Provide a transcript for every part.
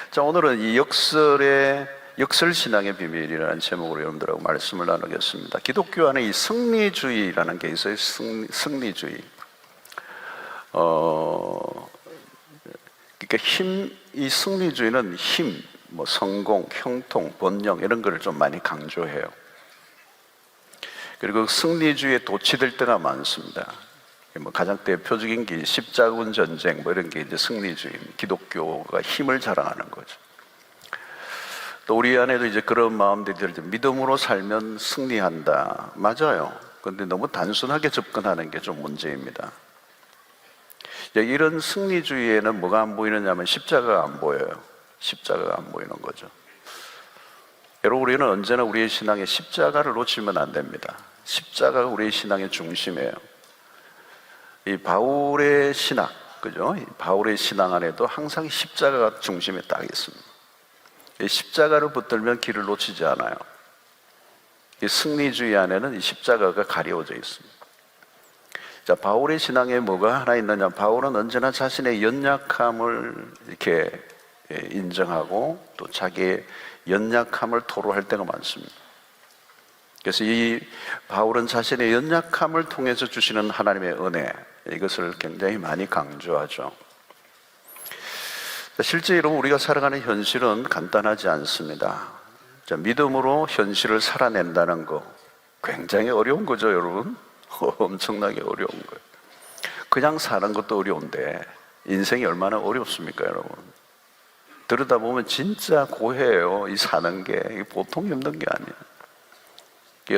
자, 오늘은 이 역설신앙의 비밀이라는 제목으로 여러분들하고 말씀을 나누겠습니다. 기독교 안에 이 승리주의라는 게 있어요. 승리주의. 그러니까 이 승리주의는 힘, 뭐 성공, 형통, 번영 이런 거를 좀 많이 강조해요. 그리고 승리주의에 도취될 때가 많습니다. 뭐 가장 대표적인 게 십자군 전쟁 뭐 이런 게 이제 승리주의, 기독교가 힘을 자랑하는 거죠. 또 우리 안에도 이제 그런 마음들이 들죠. 믿음으로 살면 승리한다. 맞아요. 그런데 너무 단순하게 접근하는 게 좀 문제입니다. 이런 승리주의에는 뭐가 안 보이느냐면 십자가가 안 보여요. 십자가가 안 보이는 거죠. 여러분, 우리는 언제나 우리의 신앙에 십자가를 놓치면 안 됩니다. 십자가가 우리의 신앙의 중심이에요. 이 바울의 신학, 그죠? 바울의 신앙 안에도 항상 십자가가 중심에 딱 있습니다. 이 십자가를 붙들면 길을 놓치지 않아요. 이 승리주의 안에는 이 십자가가 가려져 있습니다. 자, 바울의 신앙에 뭐가 하나 있느냐? 바울은 언제나 자신의 연약함을 이렇게 인정하고 또 자기의 연약함을 토로할 때가 많습니다. 그래서 이 바울은 자신의 연약함을 통해서 주시는 하나님의 은혜, 이것을 굉장히 많이 강조하죠. 실제로 우리가 살아가는 현실은 간단하지 않습니다. 자, 믿음으로 현실을 살아낸다는 거 굉장히 어려운 거죠, 여러분. 엄청나게 어려운 거예요. 그냥 사는 것도 어려운데 인생이 얼마나 어렵습니까, 여러분? 들여다보면 진짜 고해요. 이 사는 게 보통 힘든 게 아니에요.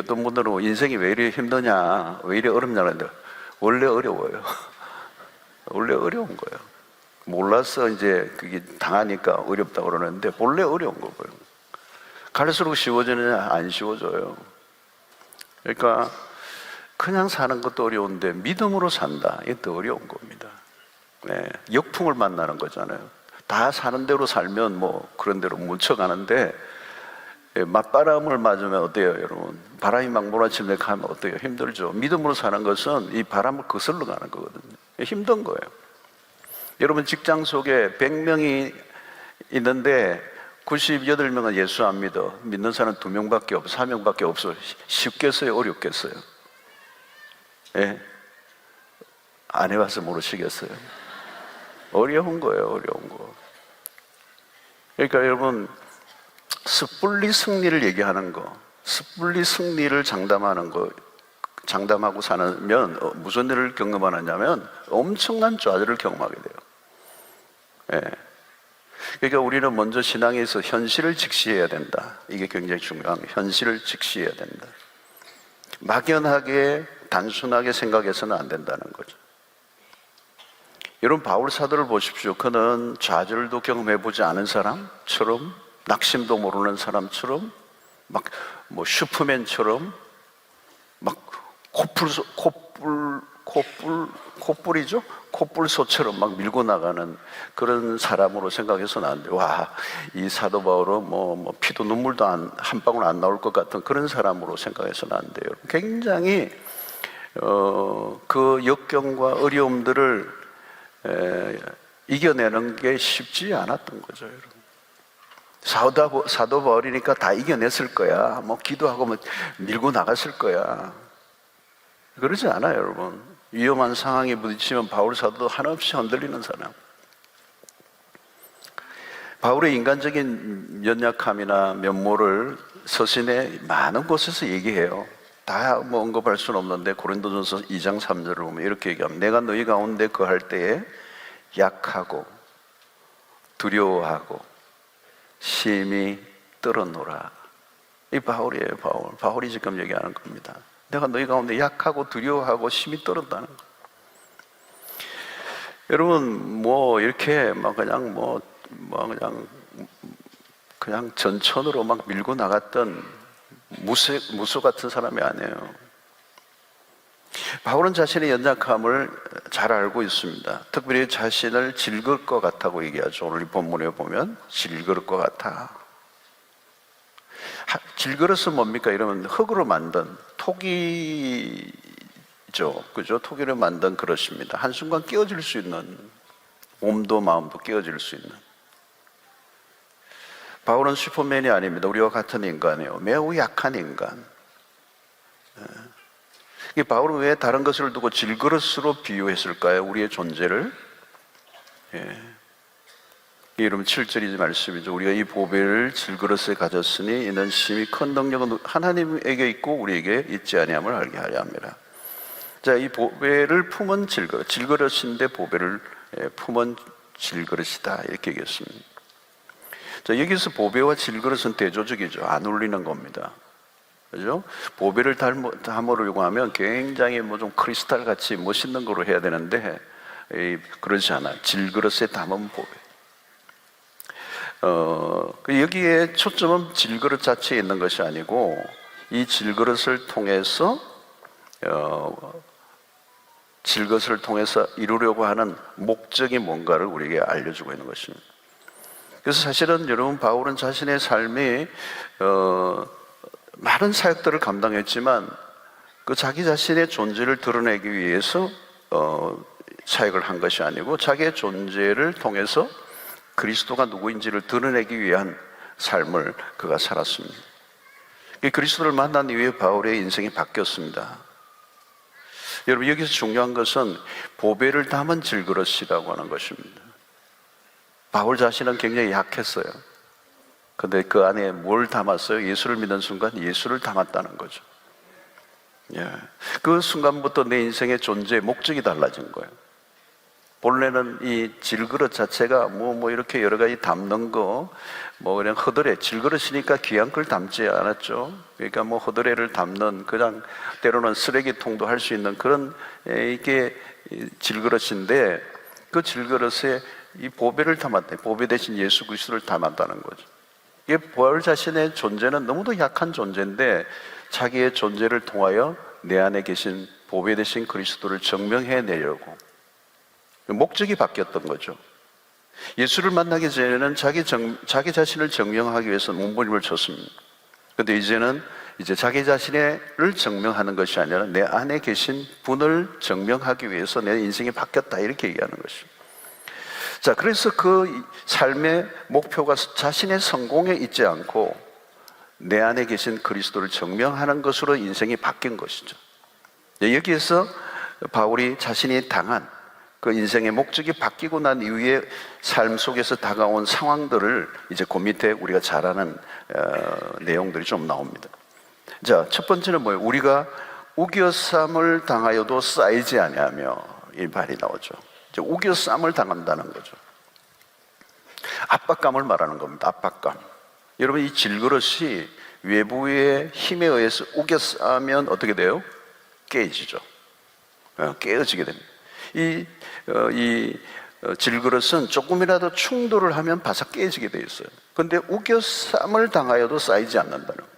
어떤 분들은 인생이 왜 이리 힘드냐, 왜 이리 어렵냐는데 원래 어려워요. 원래 어려운 거예요. 몰라서 이제 그게 당하니까 어렵다고 그러는데 원래 어려운 거고요. 갈수록 쉬워지느냐? 안 쉬워져요. 그러니까 그냥 사는 것도 어려운데 믿음으로 산다, 이게 더 어려운 겁니다. 네, 역풍을 만나는 거잖아요. 다 사는 대로 살면 뭐 그런 대로 묻혀가는데 맞바람을 맞으면 어때요, 여러분? 바람이 막 몰아치면 가면 어때요? 힘들죠. 믿음으로 사는 것은 이 바람을 거슬러 가는 거거든요. 힘든 거예요. 여러분, 직장 속에 100명이 있는데 98명은 예수 안 믿어. 믿는 사람 2명밖에 없어, 4명밖에 없어. 쉽겠어요, 어렵겠어요? 예? 안 해봐서 모르시겠어요? 어려운 거예요, 어려운 거. 그러니까 여러분, 섣불리 승리를 얘기하는 거, 섣불리 승리를 장담하는 거, 장담하고 사면 무슨 일을 경험하느냐면 엄청난 좌절을 경험하게 돼요. 예. 그러니까 우리는 먼저 신앙에서 현실을 직시해야 된다. 이게 굉장히 중요한 거예요. 현실을 직시해야 된다. 막연하게 단순하게 생각해서는 안 된다는 거죠. 여러분, 바울 사도를 보십시오. 그는 좌절도 경험해보지 않은 사람처럼, 낙심도 모르는 사람처럼, 막 뭐 슈퍼맨처럼 막 콧불소처럼 막 밀고 나가는 그런 사람으로 생각해서는 안 돼. 와, 이 사도 바울은 뭐 피도 눈물도 한 방울 안 나올 것 같은 그런 사람으로 생각해서는 안 돼요. 굉장히 그 역경과 어려움들을 이겨내는 게 쉽지 않았던 거죠, 여러분. 사도 바울이니까 다 이겨냈을 거야. 뭐 기도하고 뭐 밀고 나갔을 거야. 그러지 않아요, 여러분. 위험한 상황에 부딪히면 바울 사도도 한없이 흔들리는 사람. 바울의 인간적인 연약함이나 면모를 서신의 많은 곳에서 얘기해요. 다 뭐 언급할 수는 없는데 고린도전서 2장 3절을 보면 이렇게 얘기합니다. 내가 너희 가운데 거할 때에 약하고 두려워하고 심히 떨어노라. 이 바울이에요, 바울. 바울이 지금 얘기하는 겁니다. 내가 너희 가운데 약하고 두려워하고 심히 떨었다는 거. 여러분, 뭐 이렇게 막 그냥 전천으로 막 밀고 나갔던 무소 같은 사람이 아니에요. 바울은 자신의 연약함을 잘 알고 있습니다. 특별히 자신을 질걸 것 같다고 얘기하죠. 오늘 이 본문에 보면 질걸 것 같아. 질그릇은 뭡니까? 이러면 흙으로 만든 토기죠. 그죠? 토기로 만든 그릇입니다. 한순간 깨어질 수 있는, 몸도 마음도 깨어질 수 있는. 바울은 슈퍼맨이 아닙니다. 우리와 같은 인간이에요. 매우 약한 인간. 이 바울은 왜 다른 것을 두고 질그릇으로 비유했을까요? 우리의 존재를. 여러분 7절이 말씀이죠. 우리가 이 보배를 질그릇에 가졌으니 이는 심히 큰 능력은 하나님에게 있고 우리에게 있지 아니함을 알게 하려 합니다. 자, 이 보배를 품은 질그릇, 질그릇인데 보배를 품은 질그릇이다 이렇게 얘기했습니다. 자, 여기서 보배와 질그릇은 대조적이죠. 안 어울리는 겁니다. 그죠? 보배를 담으려고 하면 굉장히 뭐 좀 크리스탈 같이 멋있는 거로 해야 되는데 그렇지 않아요. 질그릇에 담은 보배. 여기에 초점은 질그릇 자체에 있는 것이 아니고 이 질그릇을 통해서 이루려고 하는 목적이 뭔가를 우리에게 알려주고 있는 것입니다. 그래서 사실은 여러분 바울은 자신의 삶이 많은 사역들을 감당했지만 그 자기 자신의 존재를 드러내기 위해서 사역을 한 것이 아니고 자기의 존재를 통해서 그리스도가 누구인지를 드러내기 위한 삶을 그가 살았습니다. 그리스도를 만난 이후에 바울의 인생이 바뀌었습니다. 여러분 여기서 중요한 것은 보배를 담은 질그릇이라고 하는 것입니다. 바울 자신은 굉장히 약했어요. 근데 그 안에 뭘 담았어요? 예수를 믿는 순간 예수를 담았다는 거죠. 그 순간부터 내 인생의 존재의 목적이 달라진 거예요. 본래는 이 질그릇 자체가 뭐 이렇게 여러 가지 담는 거, 뭐 그냥 허드레, 질그릇이니까 귀한 걸 담지 않았죠. 그러니까 뭐 허드레를 담는 그냥 때로는 쓰레기통도 할 수 있는 그런 이게 질그릇인데 그 질그릇에 이 보배를 담았다. 보배 대신 예수 그리스도를 담았다는 거죠. 이게 바울 자신의 존재는 너무도 약한 존재인데 자기의 존재를 통하여 내 안에 계신 보배 대신 그리스도를 증명해내려고 목적이 바뀌었던 거죠. 예수를 만나기 전에는 자기 자신을 증명하기 위해서 몸부림을 쳤습니다. 그런데 이제는 자기 자신을 증명하는 것이 아니라 내 안에 계신 분을 증명하기 위해서 내 인생이 바뀌었다 이렇게 얘기하는 것입니다. 자, 그래서 그 삶의 목표가 자신의 성공에 있지 않고 내 안에 계신 그리스도를 증명하는 것으로 인생이 바뀐 것이죠. 여기에서 바울이 자신이 당한 그 인생의 목적이 바뀌고 난 이후에 삶 속에서 다가온 상황들을 이제 그 밑에 우리가 잘 아는 내용들이 좀 나옵니다. 자, 첫 번째는 뭐예요? 우리가 우겨쌈을 당하여도 쌓이지 아니하며 이 말이 나오죠. 이제 우겨쌈을 당한다는 거죠. 압박감을 말하는 겁니다. 압박감. 여러분 이 질그릇이 외부의 힘에 의해서 우겨싸면 어떻게 돼요? 깨지죠. 깨어지게 됩니다. 이 질그릇은 조금이라도 충돌을 하면 바삭 깨지게 돼 있어요. 그런데 우겨쌈을 당하여도 쌓이지 않는다는 거예요.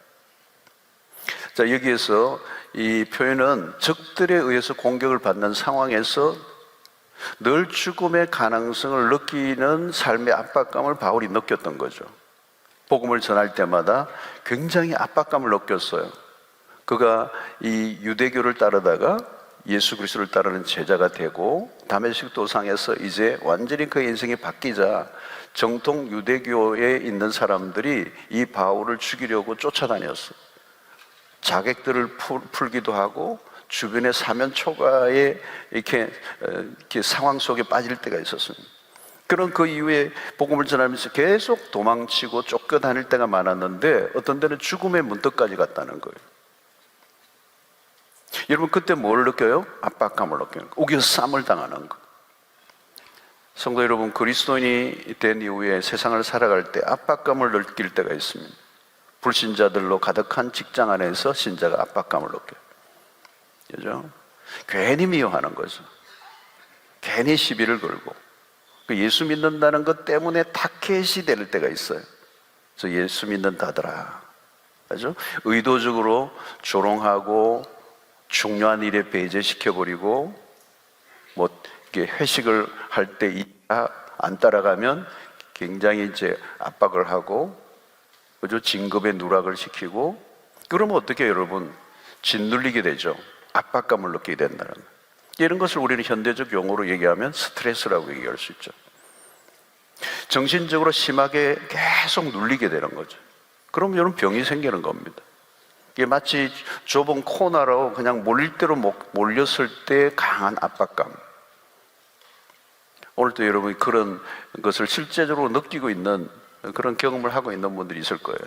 자, 여기에서 이 표현은 적들에 의해서 공격을 받는 상황에서 늘 죽음의 가능성을 느끼는 삶의 압박감을 바울이 느꼈던 거죠. 복음을 전할 때마다 굉장히 압박감을 느꼈어요. 그가 이 유대교를 따르다가 예수 그리스도를 따르는 제자가 되고 다메섹 도상에서 이제 완전히 그의 인생이 바뀌자 정통 유대교에 있는 사람들이 이 바울을 죽이려고 쫓아다녔어요. 자객들을 풀기도 하고 주변의 사면 초가에 이렇게 상황 속에 빠질 때가 있었습니다. 그런 그 이후에 복음을 전하면서 계속 도망치고 쫓겨다닐 때가 많았는데 어떤 때는 죽음의 문턱까지 갔다는 거예요. 여러분 그때 뭘 느껴요? 압박감을 느껴요. 우겨쌈을 당하는 거. 성도 여러분, 그리스도인이 된 이후에 세상을 살아갈 때 압박감을 느낄 때가 있습니다. 불신자들로 가득한 직장 안에서 신자가 압박감을 느껴요. 그죠? 괜히 미워하는 거죠. 괜히 시비를 걸고 예수 믿는다는 것 때문에 타켓이 될 때가 있어요. 저 예수 믿는다더라. 그죠? 의도적으로 조롱하고 중요한 일에 배제시켜버리고 뭐 이렇게 회식을 할 때 안 따라가면 굉장히 이제 압박을 하고 그죠? 진급의 누락을 시키고 그러면 어떻게 여러분 짓눌리게 되죠. 압박감을 느끼게 된다는 거예요. 이런 것을 우리는 현대적 용어로 얘기하면 스트레스라고 얘기할 수 있죠. 정신적으로 심하게 계속 눌리게 되는 거죠. 그럼 여러분 병이 생기는 겁니다. 이게 마치 좁은 코너로 그냥 몰릴 대로 몰렸을 때 강한 압박감. 오늘도 여러분이 그런 것을 실제적으로 느끼고 있는 그런 경험을 하고 있는 분들이 있을 거예요.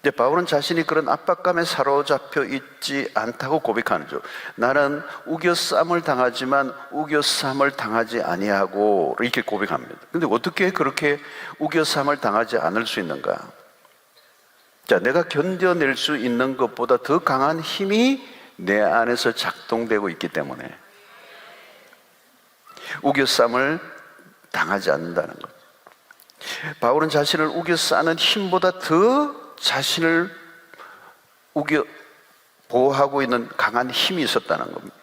이제 바울은 자신이 그런 압박감에 사로잡혀 있지 않다고 고백하는 죠. 나는 우겨쌈을 당하지만 우겨쌈을 당하지 아니하고 이렇게 고백합니다. 근데 어떻게 그렇게 우겨쌈을 당하지 않을 수 있는가? 자, 내가 견뎌낼 수 있는 것보다 더 강한 힘이 내 안에서 작동되고 있기 때문에 우겨쌈을 당하지 않는다는 것. 바울은 자신을 우겨싸는 힘보다 더 자신을 우겨 보호하고 있는 강한 힘이 있었다는 겁니다.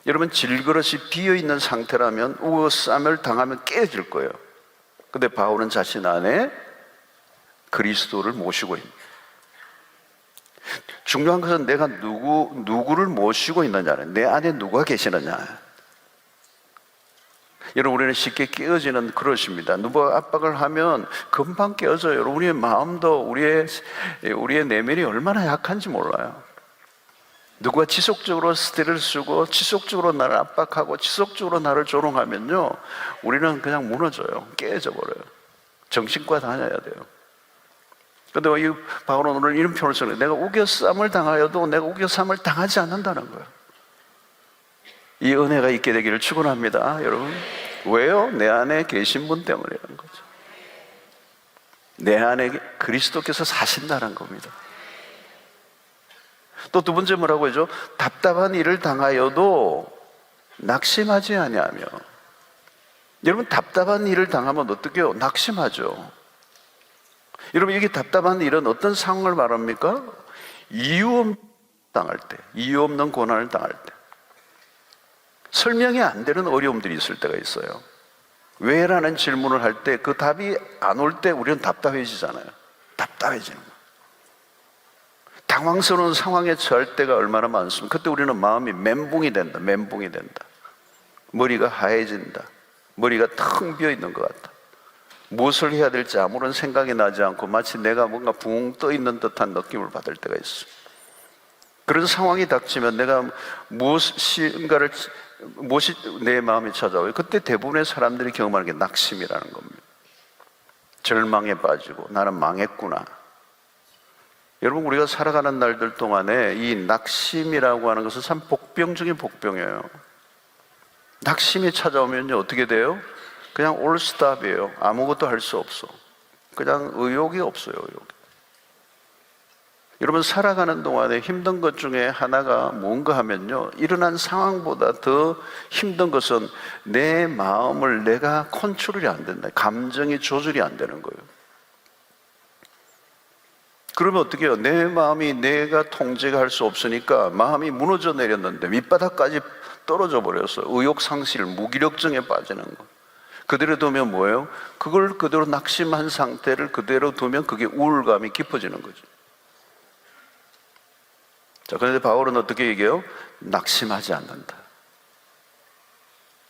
여러분, 질그릇이 비어있는 상태라면 우겨쌈을 당하면 깨질 거예요. 근데 바울은 자신 안에 그리스도를 모시고 있는, 중요한 것은 내가 누구를 모시고 있느냐는, 내 안에 누가 계시느냐. 여러분, 우리는 쉽게 깨어지는 그릇입니다. 누가 압박을 하면 금방 깨어져요. 여러분, 우리의 마음도 우리의 내면이 얼마나 약한지 몰라요. 누가 지속적으로 스테를 쓰고 지속적으로 나를 압박하고 지속적으로 나를 조롱하면요, 우리는 그냥 무너져요. 깨져 버려요. 정신과 다녀야 돼요. 그런데 이 바울은 오늘 이런 표현을 써요. 내가 우겨쌈을 당하여도 내가 우겨쌈을 당하지 않는다는 거예요. 이 은혜가 있게 되기를 축원합니다, 여러분. 왜요? 내 안에 계신 분 때문이라는 거죠. 내 안에 그리스도께서 사신다는 겁니다. 또 두 번째 뭐라고 하죠? 답답한 일을 당하여도 낙심하지 아니하며. 여러분, 답답한 일을 당하면 어떻게 해요? 낙심하죠. 여러분, 이게 답답한 일은 어떤 상황을 말합니까? 이유 없는 고난을 당할 때, 설명이 안 되는 어려움들이 있을 때가 있어요. 왜? 라는 질문을 할 때 그 답이 안 올 때 우리는 답답해지잖아요. 답답해지는 거예요. 당황스러운 상황에 처할 때가 얼마나 많습니까? 그때 우리는 마음이 멘붕이 된다. 머리가 하얘진다. 머리가 텅 비어 있는 것 같다. 무엇을 해야 될지 아무런 생각이 나지 않고 마치 내가 뭔가 붕 떠 있는 듯한 느낌을 받을 때가 있어요. 그런 상황이 닥치면 내가 무엇이 내 마음에 찾아와요. 그때 대부분의 사람들이 경험하는 게 낙심이라는 겁니다. 절망에 빠지고 나는 망했구나. 여러분, 우리가 살아가는 날들 동안에 이 낙심이라고 하는 것은 참 복병 중에 복병이에요. 낙심이 찾아오면요, 어떻게 돼요? 그냥 올스탑이에요. 아무것도 할 수 없어. 그냥 의욕이 없어요, 의욕이. 여러분, 살아가는 동안에 힘든 것 중에 하나가 뭔가 하면요, 일어난 상황보다 더 힘든 것은 내 마음을 내가 컨트롤이 안 된다. 감정이 조절이 안 되는 거예요. 그러면 어떻게 해요? 내 마음이 내가 통제가 할 수 없으니까 마음이 무너져 내렸는데 밑바닥까지 떨어져 버려서 의욕상실, 무기력증에 빠지는 거. 그대로 두면 뭐예요? 그걸 그대로 낙심한 상태를 그대로 두면 그게 우울감이 깊어지는 거죠. 자, 그런데 바울은 어떻게 얘기해요? 낙심하지 않는다.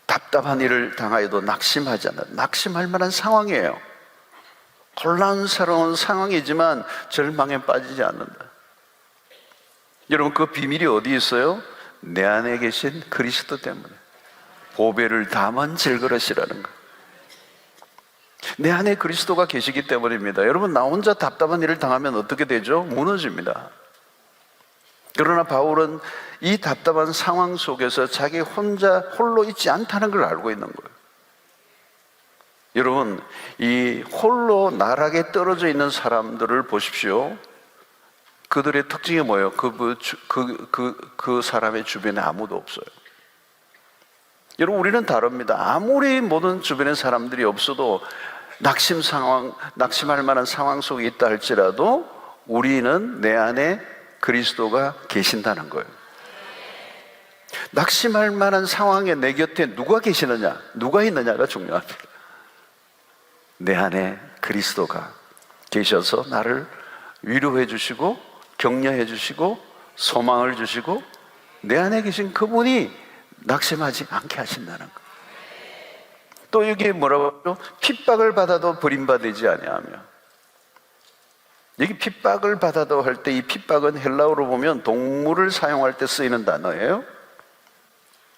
답답한 일을 당하여도 낙심하지 않는다. 낙심할 만한 상황이에요. 혼란스러운 상황이지만 절망에 빠지지 않는다. 여러분, 그 비밀이 어디 있어요? 내 안에 계신 그리스도 때문에. 보배를 담은 질그릇이라는 거. 내 안에 그리스도가 계시기 때문입니다. 여러분, 나 혼자 답답한 일을 당하면 어떻게 되죠? 무너집니다. 그러나 바울은 이 답답한 상황 속에서 자기 홀로 있지 않다는 걸 알고 있는 거예요. 여러분, 이 홀로 나락에 떨어져 있는 사람들을 보십시오. 그들의 특징이 뭐예요? 그 사람의 주변에 아무도 없어요. 여러분, 우리는 다릅니다. 아무리 모든 주변에 사람들이 없어도 낙심할 만한 상황 속에 있다 할지라도 우리는 내 안에 그리스도가 계신다는 거예요. 낙심할 만한 상황에 내 곁에 누가 계시느냐, 누가 있느냐가 중요합니다. 내 안에 그리스도가 계셔서 나를 위로해 주시고 격려해 주시고 소망을 주시고 내 안에 계신 그분이 낙심하지 않게 하신다는 거. 또 여기 뭐라고 하죠? 핍박을 받아도 버림받지 아니하며. 여기 핍박을 받아도 할 때 이 핍박은 헬라어로 보면 동물을 사용할 때 쓰이는 단어예요.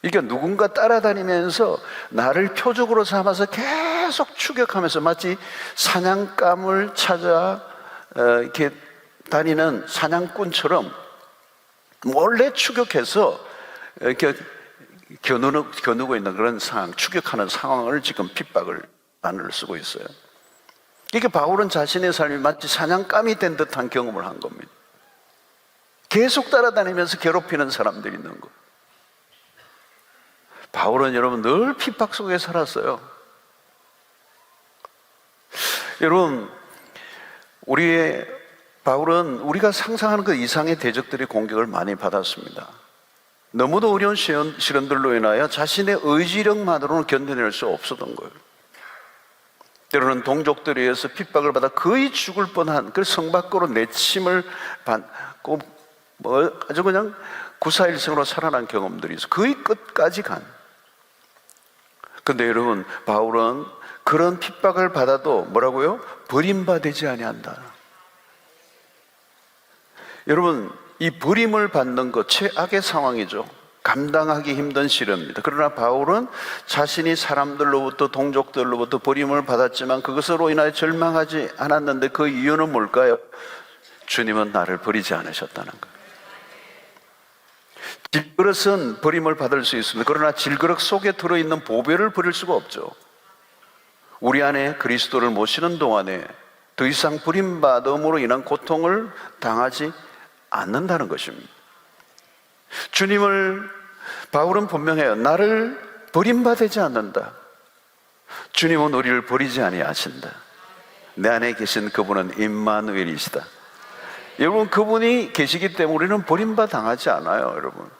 그러니까 누군가 따라다니면서 나를 표적으로 삼아서 계속 추격하면서 마치 사냥감을 찾아 이렇게 다니는 사냥꾼처럼 몰래 추격해서 이렇게 겨누고 있는 그런 상황, 추격하는 상황을 지금 핍박을 단어를 쓰고 있어요. 그러니까 바울은 자신의 삶이 마치 사냥감이 된 듯한 경험을 한 겁니다. 계속 따라다니면서 괴롭히는 사람들이 있는 거. 바울은 여러분 늘 핍박 속에 살았어요. 여러분, 바울은 우리가 상상하는 그 이상의 대적들의 공격을 많이 받았습니다. 너무도 어려운 시련들로 인하여 자신의 의지력만으로는 견뎌낼 수 없었던 거예요. 때로는 동족들에 의해서 핍박을 받아 거의 죽을 뻔한, 그 성 밖으로 내침을 받고 아주 그냥 구사일생으로 살아난 경험들이 있어요. 거의 끝까지 간. 근데 여러분, 바울은 그런 핍박을 받아도 뭐라고요? 버림받지 아니한다. 여러분, 이 버림을 받는 것 최악의 상황이죠. 감당하기 힘든 시련입니다. 그러나 바울은 자신이 사람들로부터 동족들로부터 버림을 받았지만 그것으로 인하여 절망하지 않았는데 그 이유는 뭘까요? 주님은 나를 버리지 않으셨다는 거예요. 질그릇은 버림을 받을 수 있습니다. 그러나 질그릇 속에 들어있는 보배를 버릴 수가 없죠. 우리 안에 그리스도를 모시는 동안에 더 이상 버림받음으로 인한 고통을 당하지 않는다는 것입니다. 바울은 분명해요. 나를 버림받지 않는다. 주님은 우리를 버리지 아니하신다. 내 안에 계신 그분은 임마누엘이시다. 여러분, 그분이 계시기 때문에 우리는 버림받아 당하지 않아요. 여러분,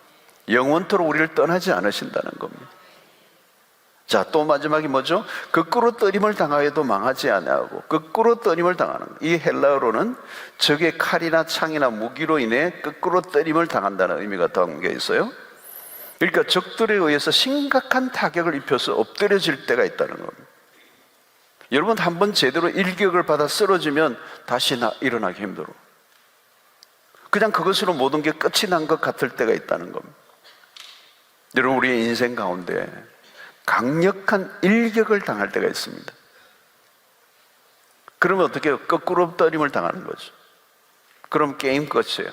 영원토록 우리를 떠나지 않으신다는 겁니다. 자, 또 마지막이 뭐죠? 거꾸로 떠림을 당하여도 망하지 아니하고, 거꾸로 떠림을 당하는 것. 이 헬라어로는 적의 칼이나 창이나 무기로 인해 거꾸로 떠림을 당한다는 의미가 담겨 있어요. 그러니까 적들에 의해서 심각한 타격을 입혀서 엎드려질 때가 있다는 겁니다. 여러분, 한번 제대로 일격을 받아 쓰러지면 다시 일어나기 힘들어. 그냥 그것으로 모든 게 끝이 난 것 같을 때가 있다는 겁니다. 여러분, 우리의 인생 가운데 강력한 일격을 당할 때가 있습니다. 그러면 어떻게 해요? 거꾸로 떠림을 당하는 거죠. 그럼 게임 끝이에요.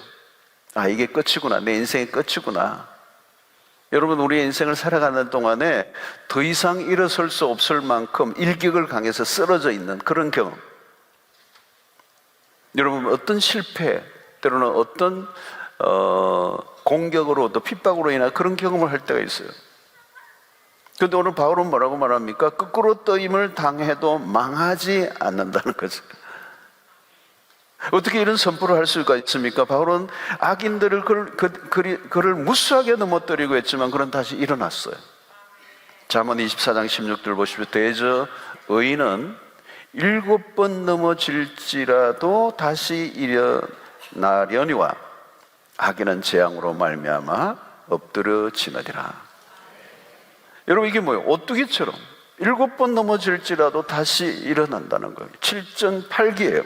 아, 이게 끝이구나. 내 인생의 끝이구나. 여러분, 우리의 인생을 살아가는 동안에 더 이상 일어설 수 없을 만큼 일격을 당해서 쓰러져 있는 그런 경험. 여러분, 어떤 실패, 때로는 어떤 공격으로 또 핍박으로 인한 그런 경험을 할 때가 있어요. 그런데 오늘 바울은 뭐라고 말합니까? 거꾸로 떠임을 당해도 망하지 않는다는 거죠. 어떻게 이런 선포를 할 수가 있습니까? 바울은 악인들을 그를 무수하게 넘어뜨리고 했지만 그는 다시 일어났어요. 잠언 24장 16절 보십시오. 대저 의인은 7번 넘어질지라도 다시 일어나려니와 악인은 재앙으로 말미암아 엎드려지느니라. 여러분, 이게 뭐예요? 오뚜기처럼 7번 넘어질지라도 다시 일어난다는 거예요. 7전8기예요.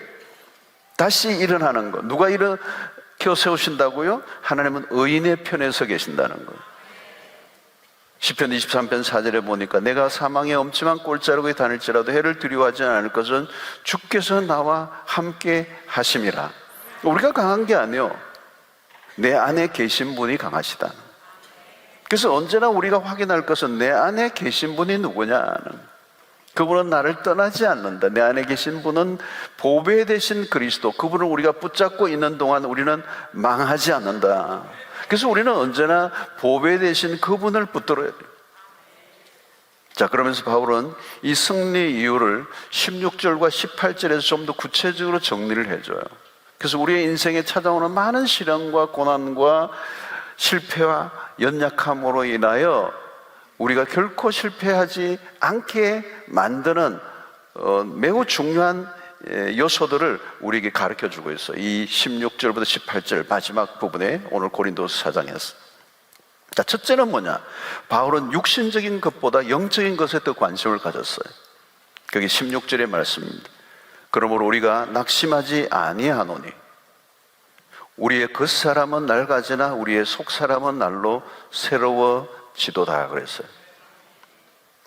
다시 일어나는 거. 누가 일으켜 세우신다고요? 하나님은 의인의 편에 서 계신다는 거예요. 시편 23편 4절에 보니까 내가 사망의 엄침한 꼴자락에 다닐지라도 해를 두려워하지 않을 것은 주께서 나와 함께 하심이라. 우리가 강한 게 아니에요. 내 안에 계신 분이 강하시다. 그래서 언제나 우리가 확인할 것은 내 안에 계신 분이 누구냐는, 그분은 나를 떠나지 않는다. 내 안에 계신 분은 보배 되신 그리스도, 그분을 우리가 붙잡고 있는 동안 우리는 망하지 않는다. 그래서 우리는 언제나 보배 되신 그분을 붙들어야 돼요. 자, 그러면서 바울은 이 승리 이유를 16절과 18절에서 좀 더 구체적으로 정리를 해줘요. 그래서 우리의 인생에 찾아오는 많은 시련과 고난과 실패와 연약함으로 인하여 우리가 결코 실패하지 않게 만드는 매우 중요한 요소들을 우리에게 가르쳐주고 있어요. 이 16절부터 18절 마지막 부분에 오늘 고린도서 4장에서. 자, 첫째는 뭐냐? 바울은 육신적인 것보다 영적인 것에 더 관심을 가졌어요. 그게 16절의 말씀입니다. 그러므로 우리가 낙심하지 아니하노니 우리의 겉사람은 낡아지나 우리의 속사람은 날로 새로워지도다 그랬어요.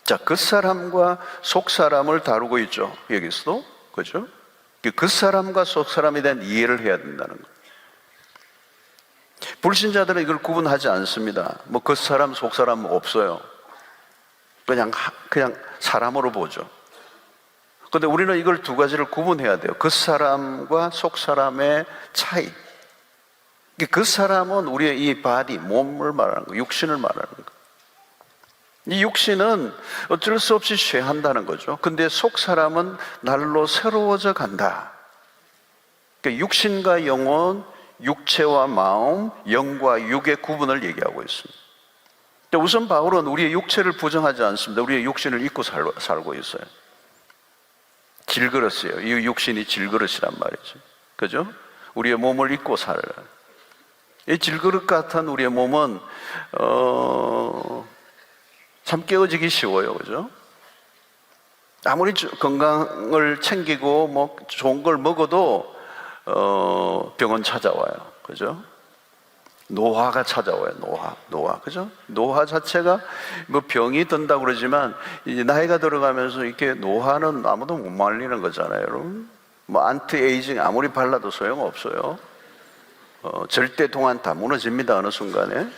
자, 겉사람과 속사람을 다루고 있죠. 여기서도. 그죠? 겉사람과 속사람에 대한 이해를 해야 된다는 거예요. 불신자들은 이걸 구분하지 않습니다. 뭐 겉사람, 속사람 없어요. 그냥 사람으로 보죠. 그런데 우리는 이걸 두 가지를 구분해야 돼요. 겉사람과 속사람의 차이. 겉사람은 우리의 이 바디, 몸을 말하는 거예요. 육신을 말하는 거예요. 이 육신은 어쩔 수 없이 쇠한다는 거죠. 근데 속사람은 날로 새로워져 간다. 그러니까 육신과 영혼, 육체와 마음, 영과 육의 구분을 얘기하고 있습니다. 우선 바울은 우리의 육체를 부정하지 않습니다. 우리의 육신을 잊고 살고 있어요. 질그릇이에요. 이 육신이 질그릇이란 말이죠. 그죠? 우리의 몸을 잊고 살아요. 이 질그릇 같은 우리의 몸은 참 깨어지기 쉬워요. 그죠? 아무리 건강을 챙기고 뭐 좋은 걸 먹어도 병원 찾아와요. 그죠? 노화가 찾아와요. 노화. 그죠? 노화 자체가 뭐 병이 든다고 그러지만 이제 나이가 들어가면서 이렇게 노화는 아무도 못 말리는 거잖아요, 여러분. 뭐 안티에이징 아무리 발라도 소용없어요. 절대 동안 다 무너집니다, 어느 순간에.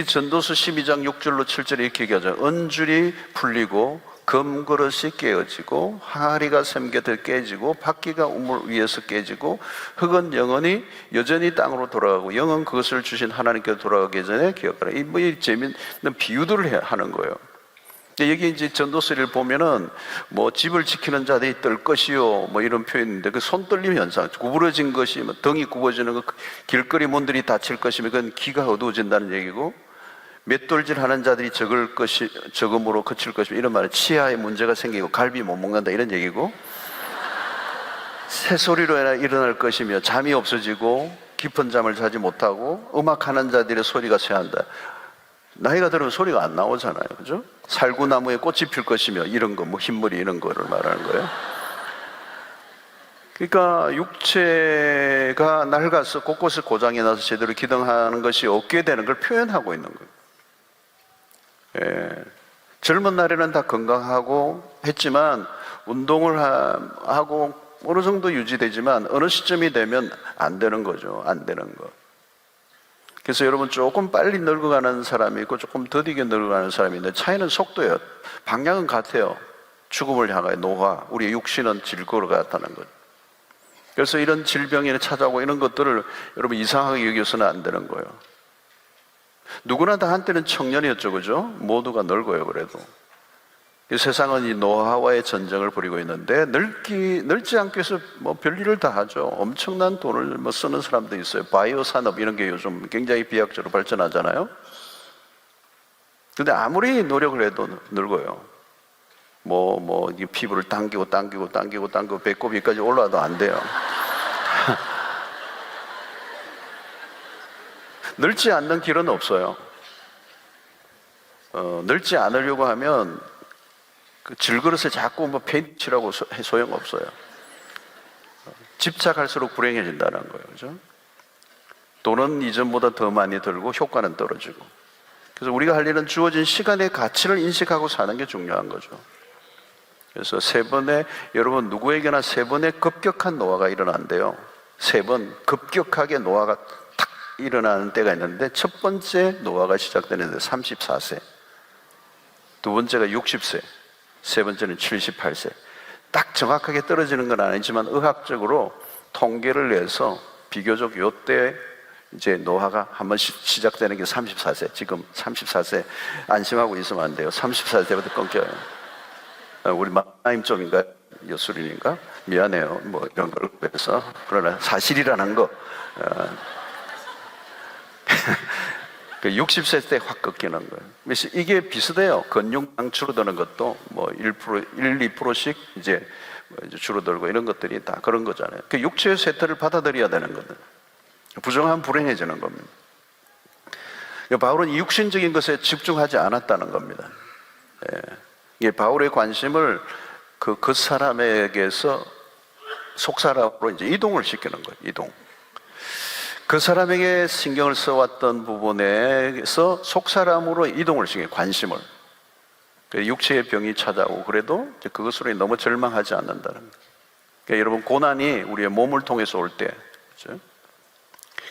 전도서 12장 6절로 7절에 이렇게 얘기하죠. 은줄이 풀리고 금그릇이 깨어지고 항아리가 샘겨져 깨지고 바퀴가 우물 위에서 깨지고 흙은 영원히 여전히 땅으로 돌아가고 영은 그것을 주신 하나님께 돌아가기 전에 기억하라. 이 재미있는 비유들을 하는 거예요. 여기 이제 전도서를 보면은 뭐 집을 지키는 자들이 떨 것이요 뭐 이런 표현인데 그 손떨림 현상, 구부러진 것이 뭐 등이 굽어지는 거, 길거리 문들이 닫힐 것이면 그건 기가 어두워진다는 얘기고, 맷돌질 하는 자들이 적음으로 그칠 것이면 이런 말은 치아에 문제가 생기고 갈비 못 먹는다 이런 얘기고, 새소리로 일어날 것이며 잠이 없어지고 깊은 잠을 자지 못하고 음악하는 자들의 소리가 쇠한다. 나이가 들으면 소리가 안 나오잖아요. 그죠? 살구나무에 꽃이 필 것이며 이런 거, 뭐 흰머리 이런 거를 말하는 거예요. 그러니까 육체가 낡아서 곳곳에 고장이 나서 제대로 기능하는 것이 없게 되는 걸 표현하고 있는 거예요. 예. 젊은 날에는 다 건강하고 했지만 운동을 하고 어느 정도 유지되지만 어느 시점이 되면 안 되는 거죠. 안 되는 거. 그래서 여러분 조금 빨리 늙어가는 사람이 있고 조금 더디게 늙어가는 사람이 있는데 차이는 속도예요. 방향은 같아요. 죽음을 향하여 노화, 우리의 육신은 질거로 같다는 거죠. 그래서 이런 질병이 찾아오고 이런 것들을 여러분 이상하게 여겨서는 안 되는 거예요. 누구나 다 한때는 청년이었죠, 그죠? 모두가 늙어요. 그래도 이 세상은 이 노화와의 전쟁을 벌이고 있는데 늙지 않기 위해서 뭐 별일을 다 하죠. 엄청난 돈을 뭐 쓰는 사람도 있어요. 바이오 산업 이런 게 요즘 굉장히 비약적으로 발전하잖아요. 근데 아무리 노력을 해도 늙어요. 이 피부를 당기고 배꼽 위까지 올라와도 안 돼요. 늙지 않는 길은 없어요. 늙지 않으려고 하면 그 질그릇에 자꾸 뭐 페인트 칠하고 소용없어요. 집착할수록 불행해진다는 거예요. 그죠? 돈은 이전보다 더 많이 들고 효과는 떨어지고. 그래서 우리가 할 일은 주어진 시간의 가치를 인식하고 사는 게 중요한 거죠. 그래서 여러분 누구에게나 세 번의 급격한 노화가 일어난대요. 세 번 급격하게 노화가 탁 일어나는 때가 있는데 첫 번째 노화가 시작되는데 34세, 두 번째가 60세, 세 번째는 78세. 딱 정확하게 떨어지는 건 아니지만 의학적으로 통계를 내서 비교적 요때 이제 노화가 한 번씩 시작되는 게 34세. 지금 34세 안심하고 있으면 안 돼요. 34세 때부터 끊겨요. 우리 마임 쪽인가 여술인인가 미안해요. 뭐 이런 걸 해서. 그러나 사실이라는 거. 60세 때 확 꺾이는 거예요. 그래서 이게 비슷해요. 근육량 줄어드는 것도 뭐 1%, 2%씩 이제 줄어들고 이런 것들이 다 그런 거잖아요. 육체의 쇠퇴를 받아들여야 되는 거든. 부정하면 불행해지는 겁니다. 바울은 이 육신적인 것에 집중하지 않았다는 겁니다. 이게 바울의 관심을 그 사람에게서 속 사람으로 이제 이동을 시키는 거예요. 이동. 그 사람에게 신경을 써왔던 부분에서 속 사람으로 이동을 시켜요. 관심을. 육체의 병이 찾아오고 그래도 그것으로 너무 절망하지 않는다는 거예요. 그러니까 여러분, 고난이 우리의 몸을 통해서 올 때, 그렇죠?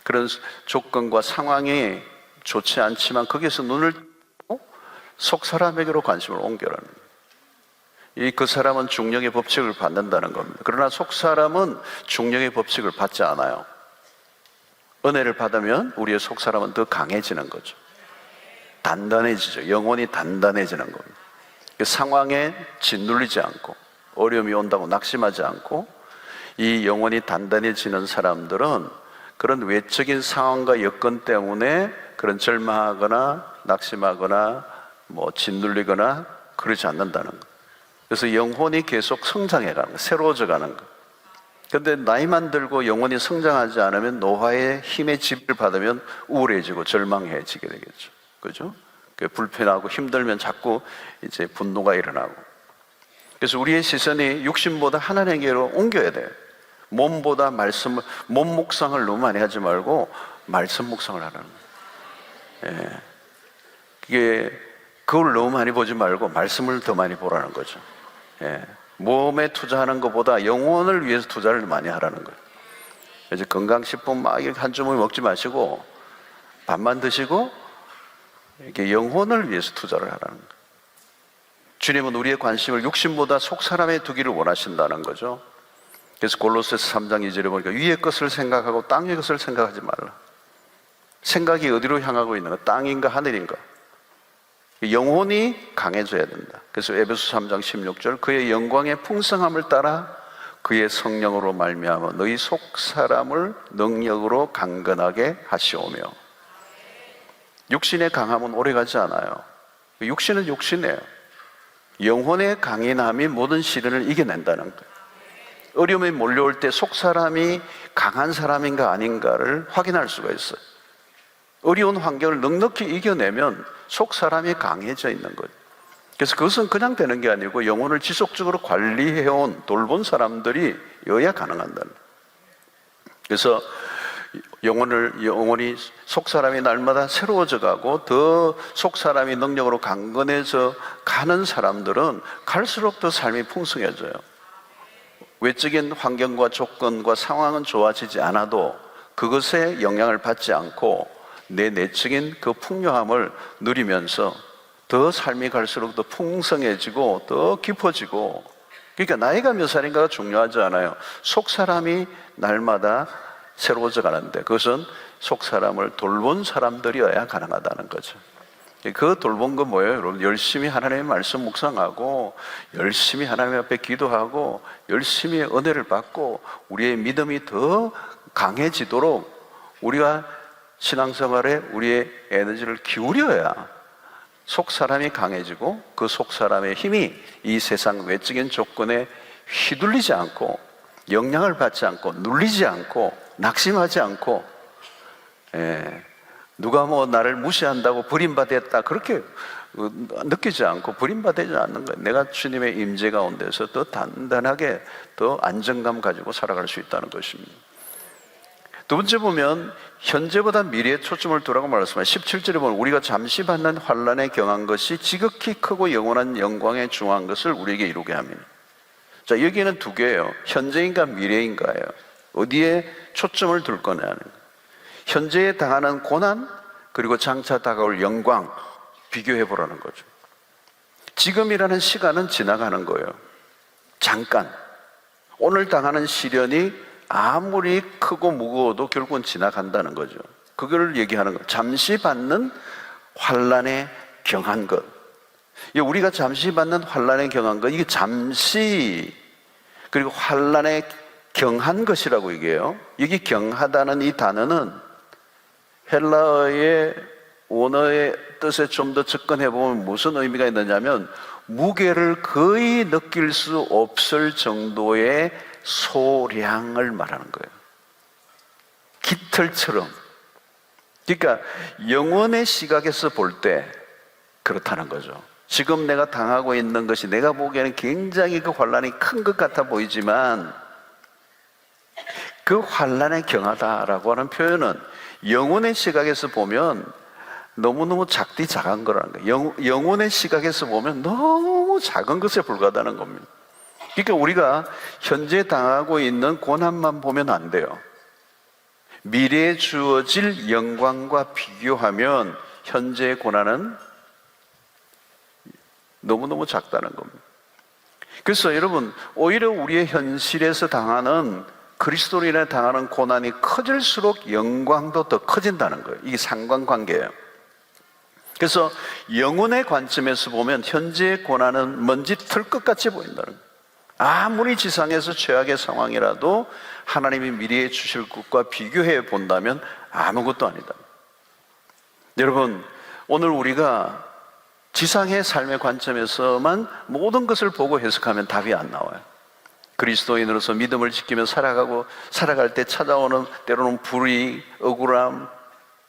그런 조건과 상황이 좋지 않지만 거기에서 눈을 뜨고 속 사람에게로 관심을 옮겨라는 거예요. 그 사람은 중력의 법칙을 받는다는 겁니다. 그러나 속 사람은 중력의 법칙을 받지 않아요. 은혜를 받으면 우리의 속 사람은 더 강해지는 거죠. 단단해지죠. 영혼이 단단해지는 겁니다. 상황에 짓눌리지 않고 어려움이 온다고 낙심하지 않고 이 영혼이 단단해지는 사람들은 그런 외적인 상황과 여건 때문에 그런 절망하거나 낙심하거나 짓눌리거나 그러지 않는다는 거. 그래서 영혼이 계속 성장해가는 거예요. 새로워져 가는 거예요. 그런데 나이만 들고 영혼이 성장하지 않으면 노화의 힘의 지배를 받으면 우울해지고 절망해지게 되겠죠. 그죠? 불편하고 힘들면 자꾸 이제 분노가 일어나고. 그래서 우리의 시선이 육신보다 하나님께로 옮겨야 돼요. 몸보다 말씀을, 몸 묵상을 너무 많이 하지 말고 말씀 묵상을 하라는 거예요. 그걸 너무 많이 보지 말고 말씀을 더 많이 보라는 거죠. 몸에 투자하는 것보다 영혼을 위해서 투자를 많이 하라는 거예요. 이제 건강식품 막 한 주먹 먹지 마시고 밥만 드시고 이렇게 영혼을 위해서 투자를 하라는 거예요. 주님은 우리의 관심을 육신보다 속 사람에 두기를 원하신다는 거죠. 그래서 골로새서 3장 2절에 보니까 위의 것을 생각하고 땅의 것을 생각하지 말라. 생각이 어디로 향하고 있는가? 땅인가 하늘인가? 영혼이 강해져야 된다. 그래서 에베소 3장 16절 그의 영광의 풍성함을 따라 그의 성령으로 말미암아 너희 속 사람을 능력으로 강건하게 하시오며. 육신의 강함은 오래가지 않아요. 육신은 육신이에요. 영혼의 강인함이 모든 시련을 이겨낸다는 거예요. 어려움이 몰려올 때 속 사람이 강한 사람인가 아닌가를 확인할 수가 있어요. 어려운 환경을 넉넉히 이겨내면 속 사람이 강해져 있는 거예요. 그래서 그것은 그냥 되는 게 아니고 영혼을 지속적으로 관리해온 돌본 사람들이 여야 가능한다는 거예요. 그래서 영혼이 속 사람이 날마다 새로워져 가고 더 속 사람이 능력으로 강건해져 가는 사람들은 갈수록 더 삶이 풍성해져요. 외적인 환경과 조건과 상황은 좋아지지 않아도 그것에 영향을 받지 않고 내 내적인 그 풍요함을 누리면서 더 삶이 갈수록 더 풍성해지고 더 깊어지고. 그러니까 나이가 몇 살인가가 중요하지 않아요. 속 사람이 날마다 새로워져 가는데 그것은 속 사람을 돌본 사람들이어야 가능하다는 거죠. 그 돌본 건 뭐예요? 여러분, 열심히 하나님의 말씀 묵상하고 열심히 하나님 앞에 기도하고 열심히 은혜를 받고 우리의 믿음이 더 강해지도록 우리가 신앙생활에 우리의 에너지를 기울여야 속 사람이 강해지고 그 속 사람의 힘이 이 세상 외적인 조건에 휘둘리지 않고 영향을 받지 않고 눌리지 않고 낙심하지 않고 누가 나를 무시한다고 버림받았다 그렇게 느끼지 않고 버림받지 않는 거예요. 내가 주님의 임재 가운데서 더 단단하게 더 안정감 가지고 살아갈 수 있다는 것입니다. 두 번째 보면 현재보다 미래에 초점을 두라고 말했습니다. 17절에 보면 우리가 잠시 받는 환난에 경한 것이 지극히 크고 영원한 영광에 중한 것을 우리에게 이루게 합니다. 자, 여기는 두 개예요. 현재인가 미래인가예요. 어디에 초점을 둘 거냐는 거예요. 현재에 당하는 고난 그리고 장차 다가올 영광 비교해 보라는 거죠. 지금이라는 시간은 지나가는 거예요. 잠깐. 오늘 당하는 시련이 아무리 크고 무거워도 결국은 지나간다는 거죠. 그걸 얘기하는 거예요. 잠시 받는 환난에 경한 것. 우리가 잠시 받는 환난에 경한 것, 이게 잠시 그리고 환난에 경한 것이라고 얘기해요. 여기 경하다는 이 단어는 헬라어의 원어의 뜻에 좀 더 접근해 보면 무슨 의미가 있느냐면 무게를 거의 느낄 수 없을 정도의 소량을 말하는 거예요. 깃털처럼. 그러니까 영혼의 시각에서 볼 때 그렇다는 거죠. 지금 내가 당하고 있는 것이 내가 보기에는 굉장히 그 환난이 큰 것 같아 보이지만 그 환난에 경하다라고 하는 표현은 영혼의 시각에서 보면 너무너무 작디 작은 거라는 거예요. 영혼의 시각에서 보면 너무 작은 것에 불과하다는 겁니다. 그러니까 우리가 현재 당하고 있는 고난만 보면 안 돼요. 미래에 주어질 영광과 비교하면 현재의 고난은 너무너무 작다는 겁니다. 그래서 여러분, 오히려 우리의 현실에서 당하는, 그리스도로 인해 당하는 고난이 커질수록 영광도 더 커진다는 거예요. 이게 상관관계예요. 그래서 영혼의 관점에서 보면 현재의 고난은 먼지 털끝같이 보인다는 거예요. 아무리 지상에서 최악의 상황이라도 하나님이 미래에 주실 것과 비교해 본다면 아무것도 아니다. 여러분, 오늘 우리가 지상의 삶의 관점에서만 모든 것을 보고 해석하면 답이 안 나와요. 그리스도인으로서 믿음을 지키며 살아갈 때 찾아오는 때로는 불의, 억울함,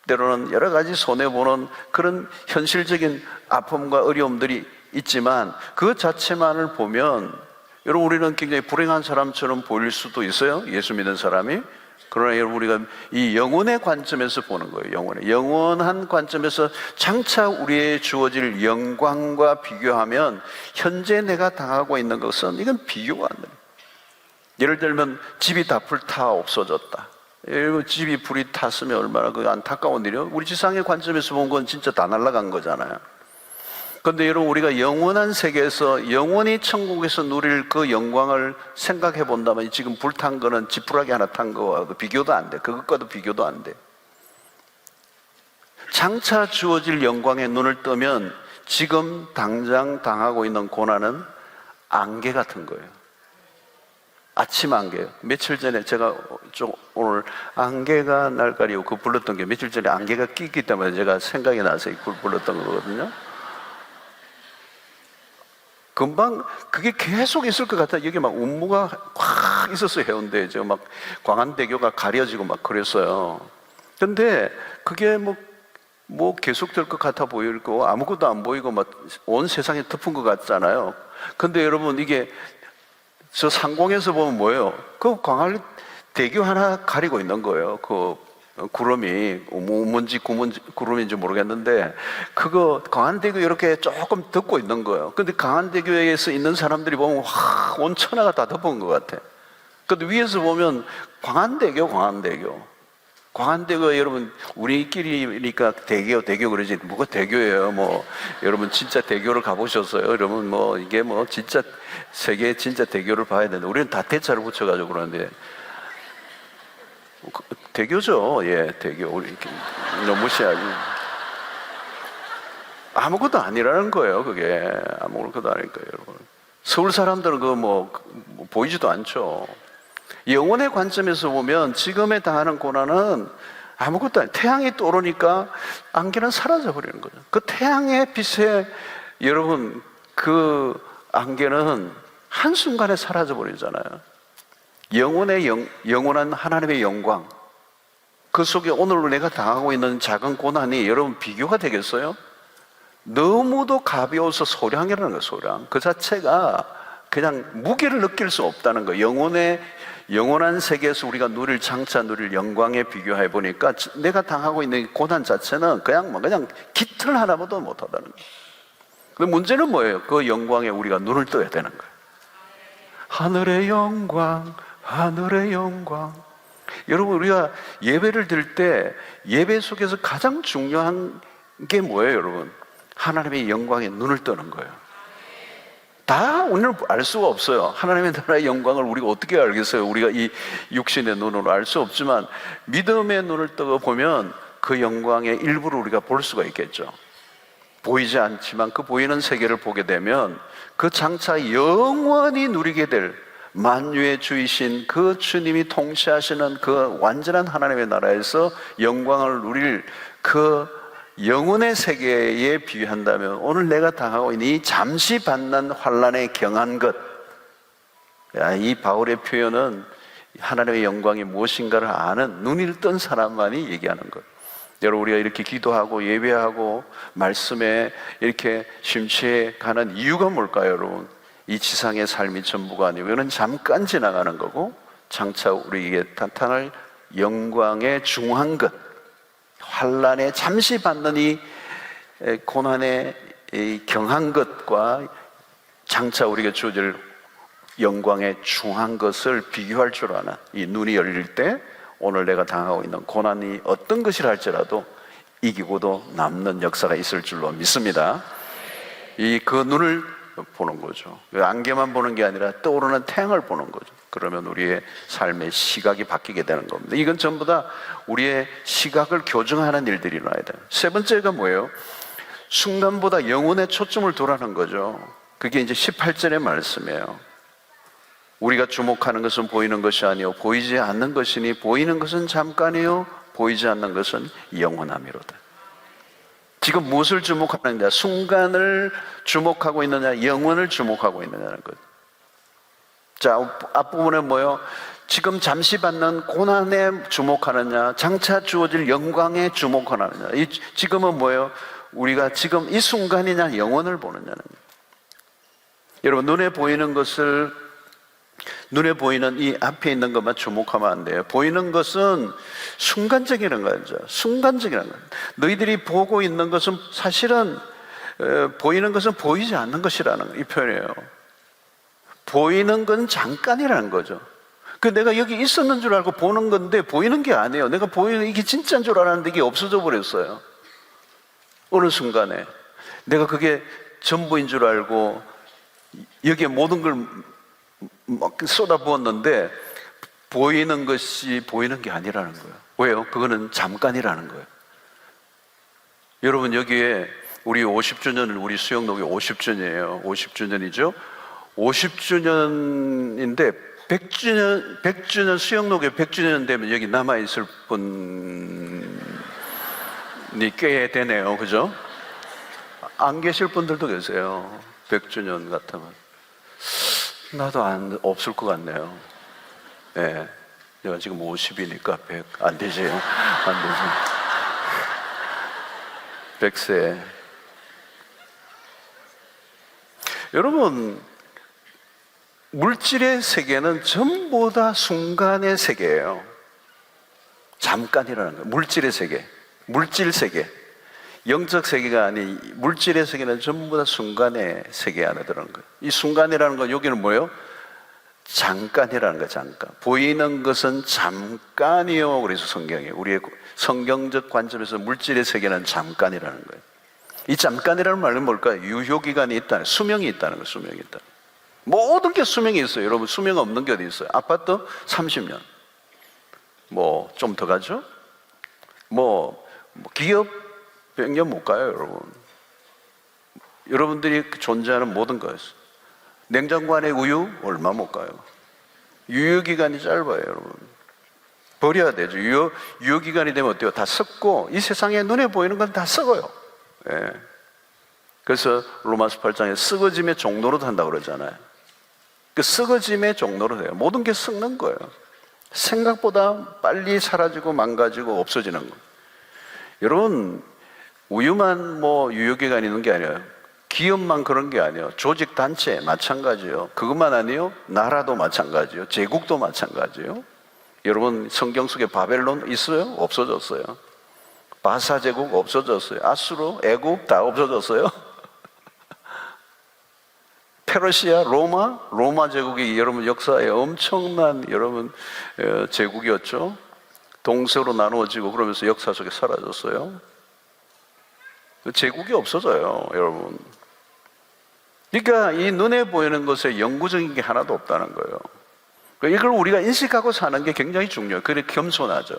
때로는 여러 가지 손해보는 그런 현실적인 아픔과 어려움들이 있지만 그 자체만을 보면 여러분, 우리는 굉장히 불행한 사람처럼 보일 수도 있어요. 예수 믿는 사람이. 그러나 여러분, 우리가 이 영혼의 관점에서 보는 거예요. 영원한 관점에서 장차 우리의 주어질 영광과 비교하면 현재 내가 당하고 있는 것은 이건 비교가 안 돼요. 예를 들면 집이 다 불타 없어졌다. 여러분, 집이 불이 탔으면 얼마나 그 안타까운 일이요. 우리 지상의 관점에서 본 건 진짜 다 날아간 거잖아요. 그런데 여러분, 우리가 영원한 세계에서 영원히 천국에서 누릴 그 영광을 생각해 본다면 지금 불탄 거는 지푸라기 하나 탄 거와 비교도 안 돼. 그것과도 비교도 안 돼. 장차 주어질 영광에 눈을 뜨면 지금 당장 당하고 있는 고난은 안개 같은 거예요. 아침 안개요. 며칠 전에 제가 오늘 안개가 날 가리고 그 불렀던 게 며칠 전에 안개가 끼기 때문에 제가 생각이 나서 그걸 불렀던 거거든요. 금방 그게 계속 있을 것 같아요. 여기 막 운무가 확 있었어요. 해운대에 막 광안대교가 가려지고 막 그랬어요. 근데 그게 뭐 계속될 것 같아 보이고 아무것도 안 보이고 막 온 세상에 덮은 것 같잖아요. 근데 여러분, 이게 저 상공에서 보면 뭐예요? 그 광안대교 하나 가리고 있는 거예요. 그 구름이 뭔지 구름인지 모르겠는데 그거 광안대교 이렇게 조금 덮고 있는 거예요. 근데 광안대교에서 있는 사람들이 보면 온 천하가 다 덮은 것 같아. 근데 위에서 보면 광안대교 여러분, 우리끼리니까 대교 그러지 뭐가 대교예요. 여러분 진짜 대교를 가보셨어요? 여러분 이게 진짜 세계 진짜 대교를 봐야 되는데 우리는 다 대자를 붙여가지고 그러는데 대교죠. 예, 대교. 우리 이렇게 너무 무시하지. 아무것도 아니라는 거예요. 그게 아무것도 아닐까요, 여러분? 서울 사람들은 보이지도 않죠. 영혼의 관점에서 보면 지금에 당하는 고난은 아무것도 아니에요. 태양이 떠오르니까 안개는 사라져 버리는 거죠. 그 태양의 빛에 여러분 그 안개는 한순간에 사라져 버리잖아요. 영원한 하나님의 영광, 그 속에 오늘 내가 당하고 있는 작은 고난이 여러분 비교가 되겠어요? 너무도 가벼워서 소량이라는 거예요. 소량 그 자체가 그냥 무게를 느낄 수 없다는 거예요. 영원한 세계에서 우리가 장차 누릴 영광에 비교해 보니까 내가 당하고 있는 고난 자체는 그냥 깃털 하나보다 못하다는 거예요. 근데 문제는 뭐예요? 그 영광에 우리가 눈을 떠야 되는 거예요. 하늘의 영광, 하늘의 영광. 여러분, 우리가 예배를 드릴 때 예배 속에서 가장 중요한 게 뭐예요, 여러분? 하나님의 영광에 눈을 뜨는 거예요. 다 오늘 알 수가 없어요. 하나님의 나라의 영광을 우리가 어떻게 알겠어요? 우리가 이 육신의 눈으로 알 수 없지만 믿음의 눈을 뜨고 보면 그 영광의 일부를 우리가 볼 수가 있겠죠. 보이지 않지만 그 보이는 세계를 보게 되면 그 장차 영원히 누리게 될 만유의 주이신 그 주님이 통치하시는 그 완전한 하나님의 나라에서 영광을 누릴 그 영혼의 세계에 비유한다면 오늘 내가 당하고 있는 이 잠시 받는 환난에 경한 것, 이 바울의 표현은 하나님의 영광이 무엇인가를 아는 눈이 뜬 사람만이 얘기하는 것. 여러분, 우리가 이렇게 기도하고 예배하고 말씀에 이렇게 심취해 가는 이유가 뭘까요, 여러분? 이 지상의 삶이 전부가 아니고 이는 잠깐 지나가는 거고 장차 우리에게 나타날 영광의 중한 것, 환난에 잠시 받는 이 고난의 이 경한 것과 장차 우리에게 주어질 영광의 중한 것을 비교할 줄 아는, 이 눈이 열릴 때 오늘 내가 당하고 있는 고난이 어떤 것이라 할지라도 이기고도 남는 역사가 있을 줄로 믿습니다. 그 눈을 보는 거죠. 안개만 보는 게 아니라 떠오르는 태양을 보는 거죠. 그러면 우리의 삶의 시각이 바뀌게 되는 겁니다. 이건 전부 다 우리의 시각을 교정하는 일들이 일어나야 돼요. 세 번째가 뭐예요? 순간보다 영혼에 초점을 두라는 거죠. 그게 이제 18절의 말씀이에요. 우리가 주목하는 것은 보이는 것이 아니요 보이지 않는 것이니 보이는 것은 잠깐이요 보이지 않는 것은 영원함이로다. 지금 무엇을 주목하느냐? 순간을 주목하고 있느냐, 영원을 주목하고 있느냐는 것. 자, 앞부분에 뭐예요? 지금 잠시 받는 고난에 주목하느냐, 장차 주어질 영광에 주목하느냐. 지금은 뭐예요? 우리가 지금 이 순간이냐, 영원을 보느냐는 거예요. 여러분, 눈에 보이는 이 앞에 있는 것만 주목하면 안 돼요. 보이는 것은 순간적이라는 거죠. 순간적이라는 거예요. 너희들이 보고 있는 것은 사실은 보이는 것은 보이지 않는 것이라는 이 표현이에요. 보이는 건 잠깐이라는 거죠. 내가 여기 있었는 줄 알고 보는 건데 보이는 게 아니에요. 내가 보이는 이게 진짜인 줄 알았는데 이게 없어져 버렸어요. 어느 순간에 내가 그게 전부인 줄 알고 여기에 모든 걸 막 쏟아부었는데 보이는 것이 보이는 게 아니라는 거예요. 왜요? 그거는 잠깐이라는 거예요. 여러분, 여기에 우리 50주년을, 우리 수영록이 50주년이에요. 50주년이죠. 50주년인데 100주년 수영록에 100주년 되면 여기 남아있을 분이 꽤 되네요. 그죠? 안 계실 분들도 계세요. 100주년 같으면. 나도 없을 것 같네요. 네. 내가 지금 50이니까 100. 안 되지. 안 되지. 100세. 여러분, 물질의 세계는 전부 다 순간의 세계예요. 잠깐이라는 거예요. 물질의 세계. 물질 세계. 영적 세계가 아닌 물질의 세계는 전부 다 순간의 세계 안에 들어가는 거예요. 이 순간이라는 건 여기는 뭐예요? 잠깐이라는 거예요. 잠깐. 보이는 것은 잠깐이요. 그래서 성경에 우리의 성경적 관점에서 물질의 세계는 잠깐이라는 거예요. 이 잠깐이라는 말은 뭘까요? 유효기간이 있다는, 수명이 있다는 거예요. 수명이 있다. 모든 게 수명이 있어요. 여러분, 수명 없는 게 어디 있어요? 아파트 30년. 뭐 좀 더 가죠? 기업 100년 못 가요, 여러분. 여러분들이 존재하는 모든 것. 냉장고 안에 우유 얼마 못 가요. 유효기간이 짧아요, 여러분. 버려야 되죠. 유효기간이 되면 어때요? 다 썩고 이 세상에 눈에 보이는 건 다 썩어요. 예. 그래서 로마서 8장에 썩어짐의 종로로 한다고 그러잖아요. 그 썩어짐의 종로로 해요. 모든 게 썩는 거예요. 생각보다 빨리 사라지고 망가지고 없어지는 거예요. 여러분, 우유만 유효기간이 있는 게 아니에요. 기업만 그런 게 아니에요. 조직 단체 마찬가지예요. 그것만 아니에요. 나라도 마찬가지예요. 제국도 마찬가지예요. 여러분, 성경 속에 바벨론 있어요? 없어졌어요. 바사 제국 없어졌어요. 아수르, 애국 다 없어졌어요. 페르시아, 로마 제국이 여러분 역사에 엄청난 여러분 제국이었죠. 동서로 나누어지고 그러면서 역사 속에 사라졌어요. 제국이 없어져요, 여러분. 그러니까 이 눈에 보이는 것에 영구적인 게 하나도 없다는 거예요. 이걸 우리가 인식하고 사는 게 굉장히 중요해요. 그래 겸손하죠.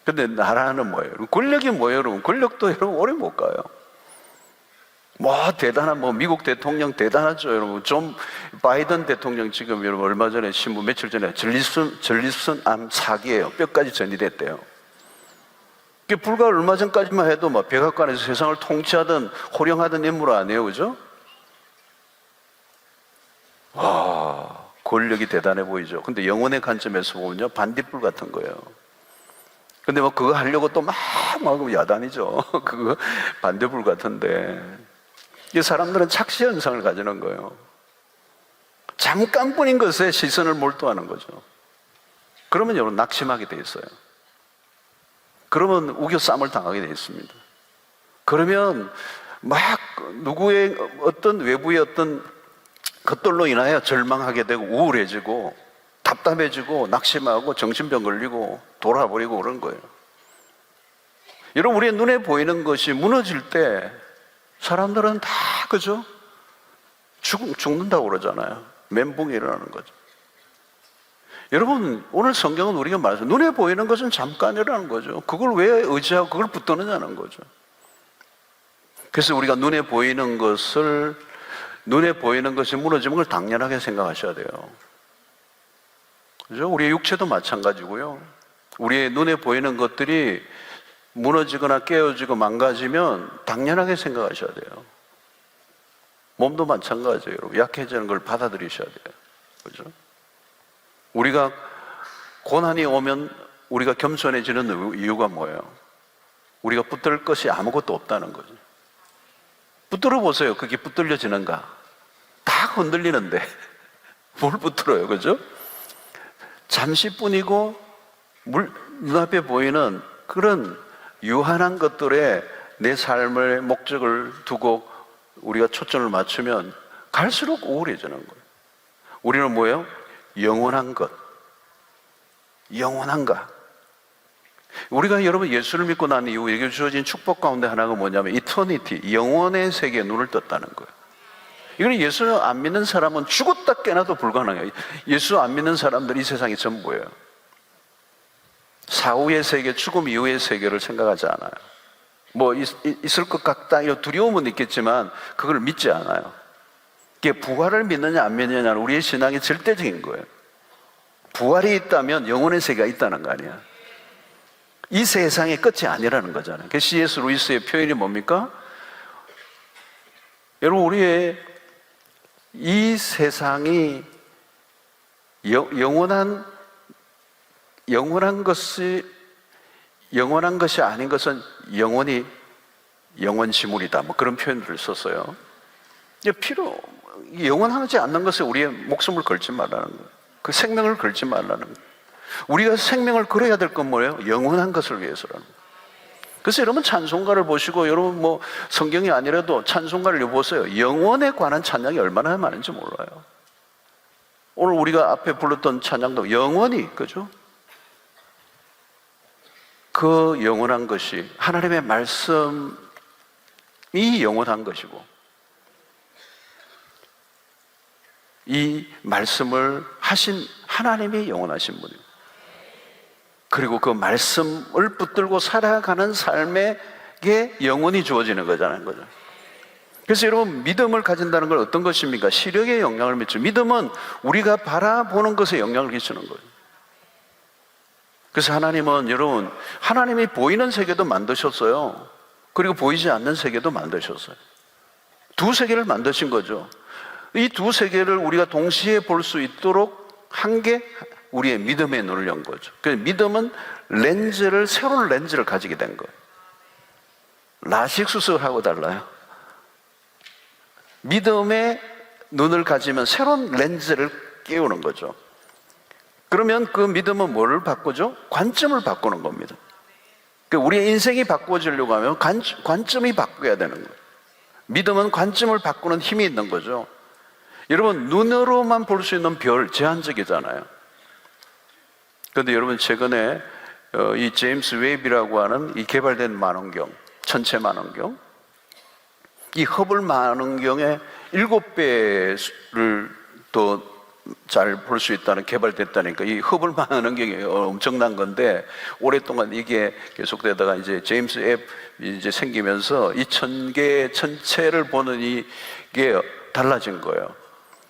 근데 나라는 뭐예요? 권력이 뭐예요, 여러분? 권력도 여러분 오래 못 가요. 대단한 미국 대통령 대단하죠, 여러분. 바이든 대통령 지금 여러분 얼마 전에 신문 며칠 전에 전립선 암 사기예요. 뼈까지 전이됐대요. 불과 얼마 전까지만 해도 백악관에서 세상을 통치하던 호령하던 인물 아니에요, 그죠? 권력이 대단해 보이죠. 근데 영혼의 관점에서 보면요, 반딧불 같은 거예요. 근데 뭐 그거 하려고 또 막 야단이죠. 그거 반대불 같은데. 이 사람들은 착시 현상을 가지는 거예요. 잠깐뿐인 것에 시선을 몰두하는 거죠. 그러면 여러분 낙심하게 돼 있어요. 그러면 우겨 싸움을 당하게 돼 있습니다. 그러면 막 누구의 어떤 외부의 어떤 것들로 인하여 절망하게 되고 우울해지고 답답해지고 낙심하고 정신병 걸리고 돌아버리고 그런 거예요. 여러분, 우리의 눈에 보이는 것이 무너질 때 사람들은 다 그죠? 죽는다고 그러잖아요. 멘붕이 일어나는 거죠. 여러분, 오늘 성경은 우리가 말해서 눈에 보이는 것은 잠깐이라는 거죠. 그걸 왜 의지하고 그걸 붙드느냐는 거죠. 그래서 우리가 눈에 보이는 것이 무너지면 그걸 당연하게 생각하셔야 돼요. 그죠? 우리의 육체도 마찬가지고요. 우리의 눈에 보이는 것들이 무너지거나 깨어지고 망가지면 당연하게 생각하셔야 돼요. 몸도 마찬가지예요. 약해지는 걸 받아들이셔야 돼요. 그죠? 우리가 고난이 오면 우리가 겸손해지는 이유가 뭐예요? 우리가 붙들 것이 아무것도 없다는 거죠. 붙들어 보세요. 그게 붙들려지는가? 다 흔들리는데 뭘 붙들어요? 그죠? 잠시뿐이고 눈앞에 보이는 그런 유한한 것들에 내 삶의 목적을 두고 우리가 초점을 맞추면 갈수록 우울해지는 거예요. 우리는 뭐예요? 영원한 것. 영원한가? 우리가 여러분 예수를 믿고 난 이후에 주어진 축복 가운데 하나가 뭐냐면 이터니티, 영원의 세계에 눈을 떴다는 거예요. 이건 예수 안 믿는 사람은 죽었다 깨나도 불가능해요. 예수 안 믿는 사람들이 이 세상의 전부예요. 사후의 세계, 죽음 이후의 세계를 생각하지 않아요. 뭐 있을 것 같다 이런 두려움은 있겠지만 그걸 믿지 않아요. 이게 부활을 믿느냐 안 믿느냐는 우리의 신앙이 절대적인 거예요. 부활이 있다면 영혼의 세계가 있다는 거 아니야. 이 세상의 끝이 아니라는 거잖아요. 그 C.S. 루이스의 표현이 뭡니까? 여러분, 우리의 이 세상이 영원한 것이 아닌 것은 영원지물이다. 뭐 그런 표현들을 썼어요. 영원하지 않는 것에 우리의 목숨을 걸지 말라는 거예요. 그 생명을 걸지 말라는 거예요. 우리가 생명을 걸어야 될 건 뭐예요? 영원한 것을 위해서라는 거예요. 그래서 여러분 찬송가를 보시고 여러분 뭐 성경이 아니라도 찬송가를 보세요. 영원에 관한 찬양이 얼마나 많은지 몰라요. 오늘 우리가 앞에 불렀던 찬양도 영원히, 그죠? 그 영원한 것이 하나님의 말씀이 영원한 것이고 이 말씀을 하신 하나님이 영원하신 분이고 그리고 그 말씀을 붙들고 살아가는 삶에게 영원이 주어지는 거잖아요. 그래서 여러분 믿음을 가진다는 건 어떤 것입니까? 시력에 영향을 미치죠. 믿음은 우리가 바라보는 것에 영향을 끼치는 거예요. 그래서 하나님은 여러분 하나님이 보이는 세계도 만드셨어요. 그리고 보이지 않는 세계도 만드셨어요. 두 세계를 만드신 거죠. 이 두 세계를 우리가 동시에 볼 수 있도록 한 게 우리의 믿음의 눈을 연 거죠. 그래서 믿음은 새로운 렌즈를 가지게 된 거예요. 라식 수술하고 달라요. 믿음의 눈을 가지면 새로운 렌즈를 깨우는 거죠. 그러면 그 믿음은 뭐를 바꾸죠? 관점을 바꾸는 겁니다. 그러니까 우리의 인생이 바꾸어지려고 하면 관점이 바뀌어야 되는 거예요. 믿음은 관점을 바꾸는 힘이 있는 거죠. 여러분 눈으로만 볼 수 있는 별 제한적이잖아요. 그런데 여러분 최근에 이 제임스 웹이라고 하는 이 개발된 망원경, 천체 망원경, 이 허블 망원경의 7배를 더 잘 볼 수 있다는 개발됐다니까. 이 허블 망원경이 엄청난 건데 오랫동안 이게 계속되다가 이제 제임스 웹 이제 생기면서 이 천체를 보는 이게 달라진 거예요.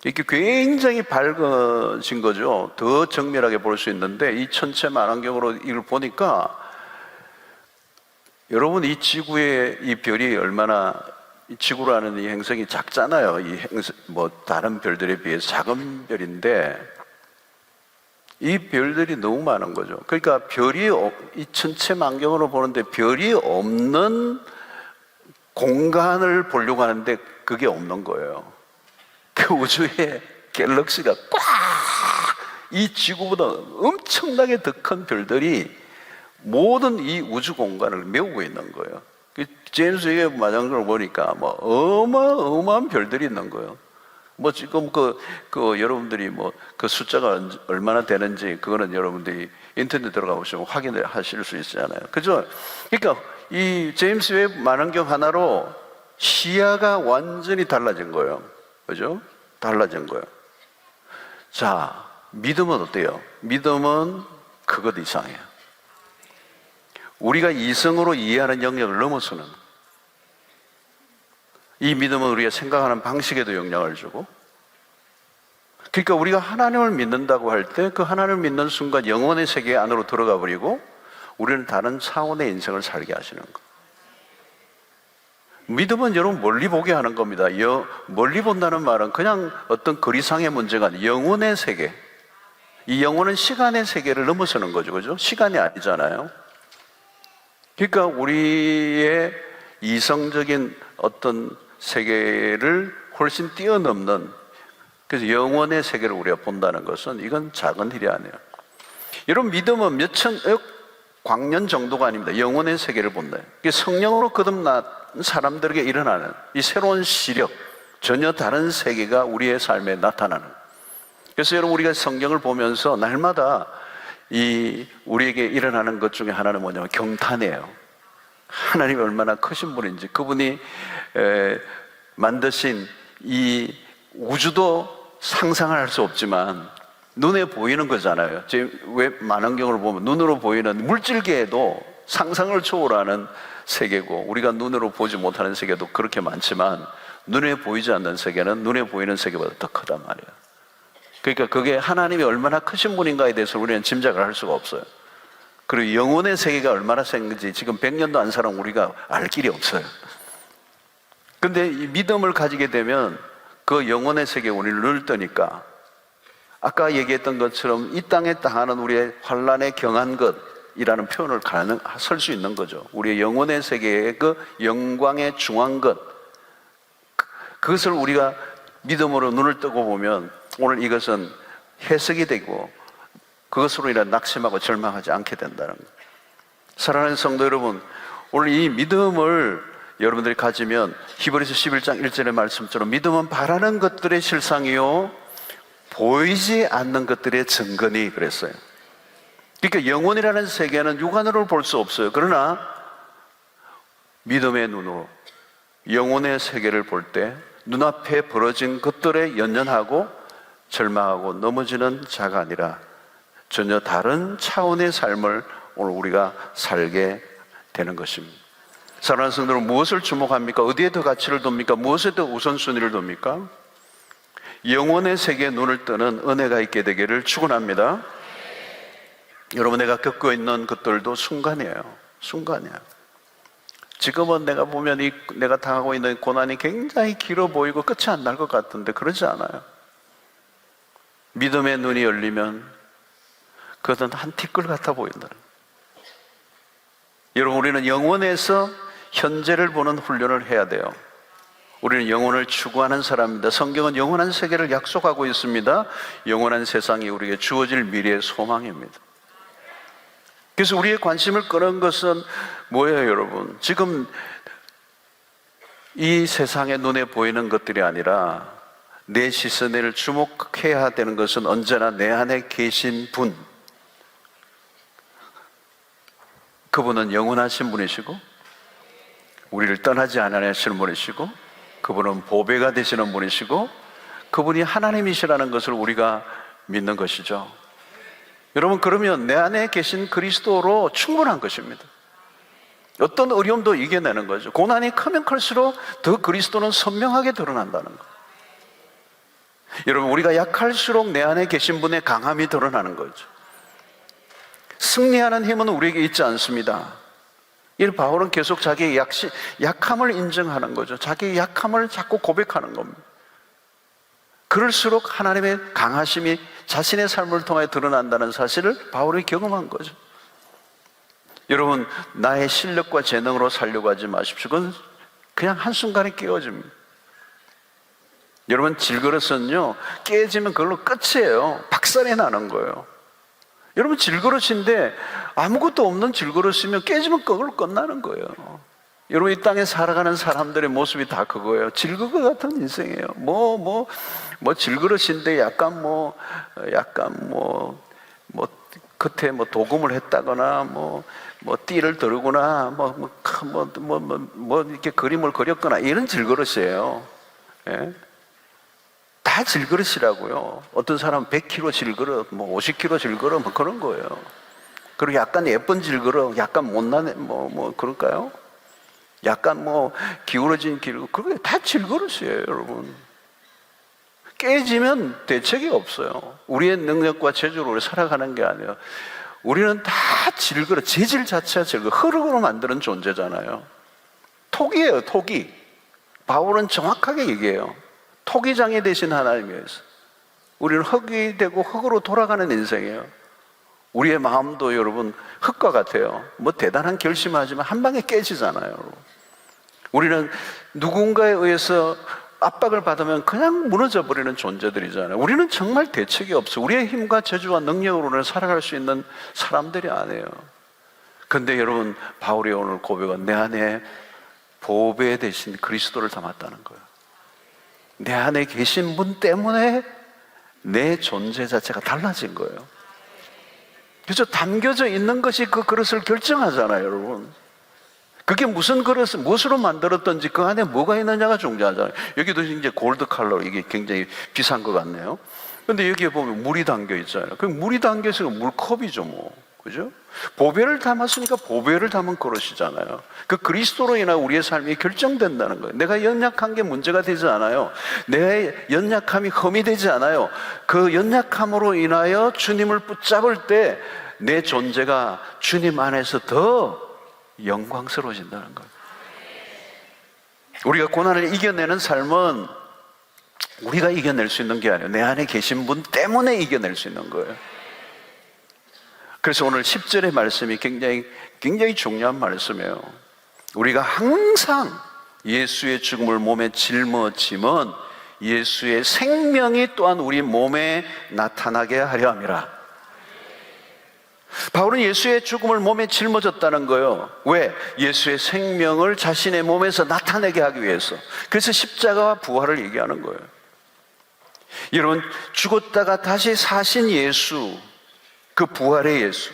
이게 굉장히 밝아진 거죠. 더 정밀하게 볼 수 있는데 이 천체 망원경으로 이걸 보니까 여러분 이 지구의 이 별이 얼마나 지구라는 이 행성이 작잖아요. 이 행성 뭐 다른 별들에 비해서 작은 별인데 이 별들이 너무 많은 거죠. 그러니까 이 천체 만경으로 보는데 별이 없는 공간을 보려고 하는데 그게 없는 거예요. 그 우주에 갤럭시가 꽉 이 지구보다 엄청나게 더 큰 별들이 모든 이 우주 공간을 메우고 있는 거예요. 제임스 웹 만원경을 보니까 뭐 어마어마한 별들이 있는 거예요. 뭐 지금 여러분들이 뭐 그 숫자가 얼마나 되는지 그거는 여러분들이 인터넷 들어가 보시면 확인을 하실 수 있잖아요. 그죠? 그러니까 이 제임스 웹 만원경 하나로 시야가 완전히 달라진 거예요. 그죠? 달라진 거예요. 자, 믿음은 어때요? 믿음은 그것 이상이에요. 우리가 이성으로 이해하는 영역을 넘어서는, 이 믿음은 우리가 생각하는 방식에도 영향을 주고, 그러니까 우리가 하나님을 믿는다고 할 때 그 하나님을 믿는 순간 영혼의 세계 안으로 들어가 버리고 우리는 다른 차원의 인생을 살게 하시는 거예요. 믿음은 여러분 멀리 보게 하는 겁니다. 멀리 본다는 말은 그냥 어떤 거리상의 문제가 아니라 영혼의 세계, 이 영혼은 시간의 세계를 넘어서는 거죠. 그죠? 시간이 아니잖아요. 그러니까 우리의 이성적인 어떤 세계를 훨씬 뛰어넘는, 그래서 영혼의 세계를 우리가 본다는 것은 이건 작은 일이 아니에요. 여러분, 믿음은 몇천억 광년 정도가 아닙니다. 영혼의 세계를 본다. 성령으로 거듭난 사람들에게 일어나는 이 새로운 시력, 전혀 다른 세계가 우리의 삶에 나타나는. 그래서 여러분, 우리가 성경을 보면서 날마다 우리에게 일어나는 것 중에 하나는 뭐냐면 경탄이에요. 하나님이 얼마나 크신 분인지, 그분이 만드신 이 우주도 상상을 할 수 없지만 눈에 보이는 거잖아요. 왜 만원경을 보면 눈으로 보이는 물질계에도 상상을 초월하는 세계고, 우리가 눈으로 보지 못하는 세계도 그렇게 많지만 눈에 보이지 않는 세계는 눈에 보이는 세계보다 더 크단 말이에요. 그러니까 그게 하나님이 얼마나 크신 분인가에 대해서 우리는 짐작을 할 수가 없어요. 그리고 영혼의 세계가 얼마나 센 건지 지금 100년도 안 살아 우리가 알 길이 없어요. 근데 이 믿음을 가지게 되면 그 영혼의 세계에 우리를 눈을 뜨니까 아까 얘기했던 것처럼 이 땅에 당하는 우리의 환난에 경한 것이라는 표현을 설 수 있는 거죠. 우리의 영혼의 세계의 그 영광의 중한 것, 그것을 우리가 믿음으로 눈을 뜨고 보면 오늘 이것은 해석이 되고 그것으로 인해 낙심하고 절망하지 않게 된다는 거예요. 사랑하는 성도 여러분, 오늘 이 믿음을 여러분들이 가지면 히브리서 11장 1절의 말씀처럼 믿음은 바라는 것들의 실상이요 보이지 않는 것들의 증거니 그랬어요. 그러니까 영혼이라는 세계는 육안으로 볼 수 없어요. 그러나 믿음의 눈으로 영혼의 세계를 볼 때 눈앞에 벌어진 것들에 연연하고 절망하고 넘어지는 자가 아니라 전혀 다른 차원의 삶을 오늘 우리가 살게 되는 것입니다. 사랑하는 성도는 무엇을 주목합니까? 어디에 더 가치를 둡니까? 무엇에 더 우선순위를 둡니까? 영혼의 세계에 눈을 뜨는 은혜가 있게 되기를 축원합니다. 여러분, 내가 겪고 있는 것들도 순간이에요. 순간이에요. 지금은 내가 보면 내가 당하고 있는 고난이 굉장히 길어 보이고 끝이 안 날 것 같은데 그러지 않아요. 믿음의 눈이 열리면 그것은 한 티끌 같아 보인다. 여러분, 우리는 영혼에서 현재를 보는 훈련을 해야 돼요. 우리는 영혼을 추구하는 사람입니다. 성경은 영원한 세계를 약속하고 있습니다. 영원한 세상이 우리에게 주어질 미래의 소망입니다. 그래서 우리의 관심을 끄는 것은 뭐예요, 여러분? 지금 이 세상의 눈에 보이는 것들이 아니라 내 시선을 주목해야 되는 것은 언제나 내 안에 계신 분, 그분은 영원하신 분이시고 우리를 떠나지 않으시는 분이시고 그분은 보배가 되시는 분이시고 그분이 하나님이시라는 것을 우리가 믿는 것이죠. 여러분, 그러면 내 안에 계신 그리스도로 충분한 것입니다. 어떤 어려움도 이겨내는 거죠. 고난이 크면 클수록 더 그리스도는 선명하게 드러난다는 거. 여러분, 우리가 약할수록 내 안에 계신 분의 강함이 드러나는 거죠. 승리하는 힘은 우리에게 있지 않습니다. 이 바울은 계속 자기의 약함을 인정하는 거죠. 자기의 약함을 자꾸 고백하는 겁니다. 그럴수록 하나님의 강하심이 자신의 삶을 통해 드러난다는 사실을 바울이 경험한 거죠. 여러분, 나의 실력과 재능으로 살려고 하지 마십시오. 그건 그냥 한순간에 깨어집니다. 여러분, 질그릇은요, 깨지면 그걸로 끝이에요. 박살이 나는 거예요. 여러분, 질그릇인데 아무것도 없는 질그릇이면 깨지면 그걸로 끝나는 거예요. 여러분, 이 땅에 살아가는 사람들의 모습이 다 그거예요. 질그릇 같은 인생이에요. 질그릇인데 약간 겉에 도금을 했다거나 띠를 들거나 이렇게 그림을 그렸거나 이런 질그릇이에요. 예? 다 질그릇이라고요. 어떤 사람은 100kg 질그릇, 50kg 질그릇, 그런 거예요. 그리고 약간 예쁜 질그릇, 약간 못난, 그럴까요? 약간 기울어진 질그릇, 그게 다 질그릇이에요, 여러분. 깨지면 대책이 없어요. 우리의 능력과 재주로 우리 살아가는 게 아니에요. 우리는 다 질그릇, 재질 자체가 질그릇, 흙으로 만드는 존재잖아요. 토기예요, 토기. 바울은 정확하게 얘기해요. 토기장이 되신 하나님이었어요. 우리는 흙이 되고 흙으로 돌아가는 인생이에요. 우리의 마음도 여러분 흙과 같아요. 대단한 결심하지만 한 방에 깨지잖아요, 여러분. 우리는 누군가에 의해서 압박을 받으면 그냥 무너져 버리는 존재들이잖아요. 우리는 정말 대책이 없어요. 우리의 힘과 재주와 능력으로는 살아갈 수 있는 사람들이 아니에요. 그런데 여러분, 바울이 오늘 고백은 내 안에 보배 대신 그리스도를 담았다는 거예요. 내 안에 계신 분 때문에 내 존재 자체가 달라진 거예요. 그래서 담겨져 있는 것이 그 그릇을 결정하잖아요, 여러분. 그게 무슨 그릇을 무엇으로 만들었던지 그 안에 뭐가 있느냐가 중요하잖아요. 여기도 이제 골드 컬러, 이게 굉장히 비싼 것 같네요. 근데 여기에 보면 물이 담겨 있잖아요. 그 물이 담겨 있으니까 물컵이죠, 그죠? 보배를 담았으니까 보배를 담은 그릇이잖아요. 그 그리스도로 인하여 우리의 삶이 결정된다는 거예요. 내가 연약한 게 문제가 되지 않아요. 내 연약함이 흠이 되지 않아요. 그 연약함으로 인하여 주님을 붙잡을 때 내 존재가 주님 안에서 더 영광스러워진다는 거예요. 우리가 고난을 이겨내는 삶은 우리가 이겨낼 수 있는 게 아니에요. 내 안에 계신 분 때문에 이겨낼 수 있는 거예요. 그래서 오늘 10절의 말씀이 굉장히 중요한 말씀이에요. 우리가 항상 예수의 죽음을 몸에 짊어짐은 예수의 생명이 또한 우리 몸에 나타나게 하려 함이라. 바울은 예수의 죽음을 몸에 짊어졌다는 거예요. 왜? 예수의 생명을 자신의 몸에서 나타내게 하기 위해서. 그래서 십자가와 부활을 얘기하는 거예요. 여러분, 죽었다가 다시 사신 예수, 그 부활의 예수,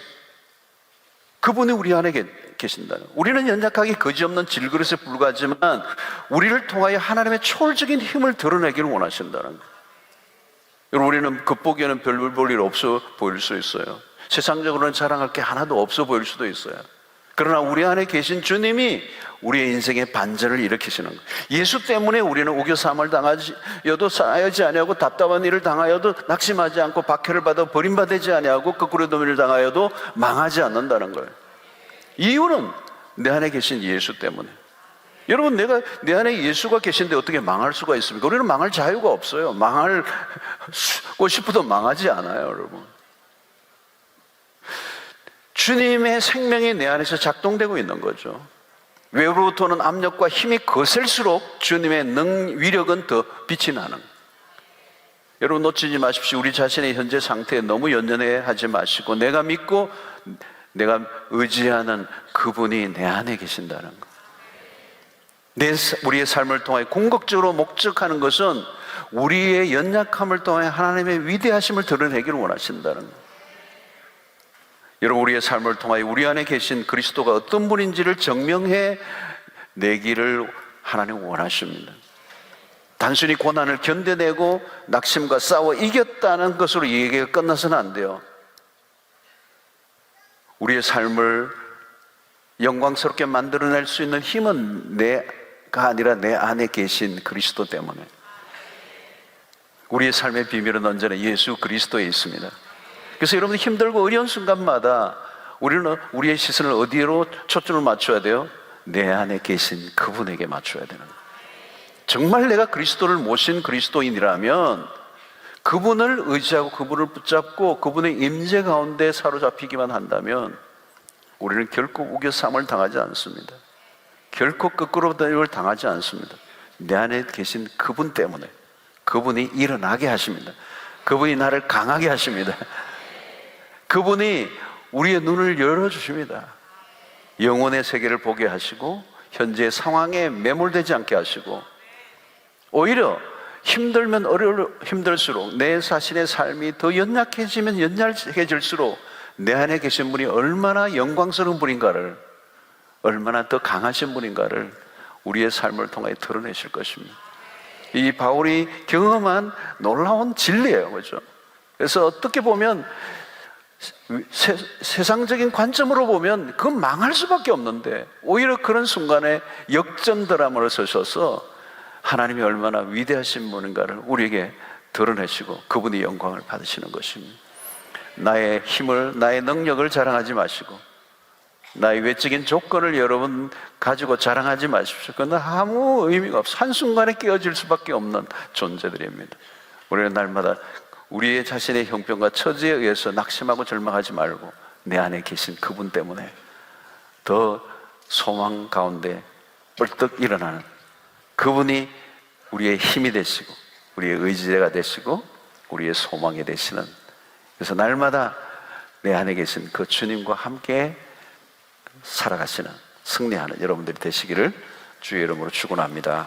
그분이 우리 안에 계신다는 거예요. 우리는 연약하게 거지없는 질그릇에 불과하지만 우리를 통하여 하나님의 초월적인 힘을 드러내기를 원하신다는 거예요. 여러분, 우리는 겉보기에는 별 볼 일 없어 보일 수 있어요. 세상적으로는 자랑할 게 하나도 없어 보일 수도 있어요. 그러나 우리 안에 계신 주님이 우리의 인생의 반전을 일으키시는 거예요. 예수 때문에 우리는 우겨삼을 당하여도 쌓여지 아니하고 답답한 일을 당하여도 낙심하지 않고 박해를 받아 버림받지 아니하고 거꾸로 도민을 당하여도 망하지 않는다는 거예요. 이유는 내 안에 계신 예수 때문에. 여러분, 내 안에 예수가 계신데 어떻게 망할 수가 있습니까? 우리는 망할 자유가 없어요. 망하고 싶어도 망하지 않아요, 여러분. 주님의 생명이 내 안에서 작동되고 있는 거죠. 외로부터는 압력과 힘이 거셀수록 주님의 위력은 더 빛이 나는. 여러분, 놓치지 마십시오. 우리 자신의 현재 상태에 너무 연연해 하지 마시고 내가 믿고 내가 의지하는 그분이 내 안에 계신다는 것. 우리의 삶을 통해 궁극적으로 목적하는 것은 우리의 연약함을 통해 하나님의 위대하심을 드러내기를 원하신다는 것. 여러분, 우리의 삶을 통하여 우리 안에 계신 그리스도가 어떤 분인지를 증명해 내기를 하나님 원하십니다. 단순히 고난을 견뎌내고 낙심과 싸워 이겼다는 것으로 이 얘기가 끝나서는 안 돼요. 우리의 삶을 영광스럽게 만들어낼 수 있는 힘은 내가 아니라 내 안에 계신 그리스도 때문에. 우리의 삶의 비밀은 언제나 예수 그리스도에 있습니다. 그래서 여러분, 힘들고 어려운 순간마다 우리는 우리의 시선을 어디로 초점을 맞춰야 돼요? 내 안에 계신 그분에게 맞춰야 되는 거예요. 정말 내가 그리스도를 모신 그리스도인이라면 그분을 의지하고 그분을 붙잡고 그분의 임재 가운데 사로잡히기만 한다면 우리는 결코 우겨쌈을 당하지 않습니다. 결코 거꾸로를 당하지 않습니다. 내 안에 계신 그분 때문에, 그분이 일어나게 하십니다. 그분이 나를 강하게 하십니다. 그분이 우리의 눈을 열어주십니다. 영혼의 세계를 보게 하시고 현재의 상황에 매몰되지 않게 하시고, 오히려 힘들면 힘들수록 내 자신의 삶이 더 연약해지면 연약해질수록 내 안에 계신 분이 얼마나 영광스러운 분인가를, 얼마나 더 강하신 분인가를 우리의 삶을 통해 드러내실 것입니다. 이 바울이 경험한 놀라운 진리예요. 그렇죠? 그래서 어떻게 보면 세상적인 관점으로 보면 그건 망할 수밖에 없는데, 오히려 그런 순간에 역전드라마를 쓰셔서 하나님이 얼마나 위대하신 분인가를 우리에게 드러내시고 그분이 영광을 받으시는 것입니다. 나의 힘을, 나의 능력을 자랑하지 마시고 나의 외적인 조건을 여러분 가지고 자랑하지 마십시오. 그건 아무 의미가 없어. 한순간에 깨어질 수밖에 없는 존재들입니다. 우리는 날마다 우리의 자신의 형편과 처지에 의해서 낙심하고 절망하지 말고 내 안에 계신 그분 때문에 더 소망 가운데 벌떡 일어나는 그분이 우리의 힘이 되시고 우리의 의지가 되시고 우리의 소망이 되시는, 그래서 날마다 내 안에 계신 그 주님과 함께 살아가시는, 승리하는 여러분들이 되시기를 주의 이름으로 축원합니다.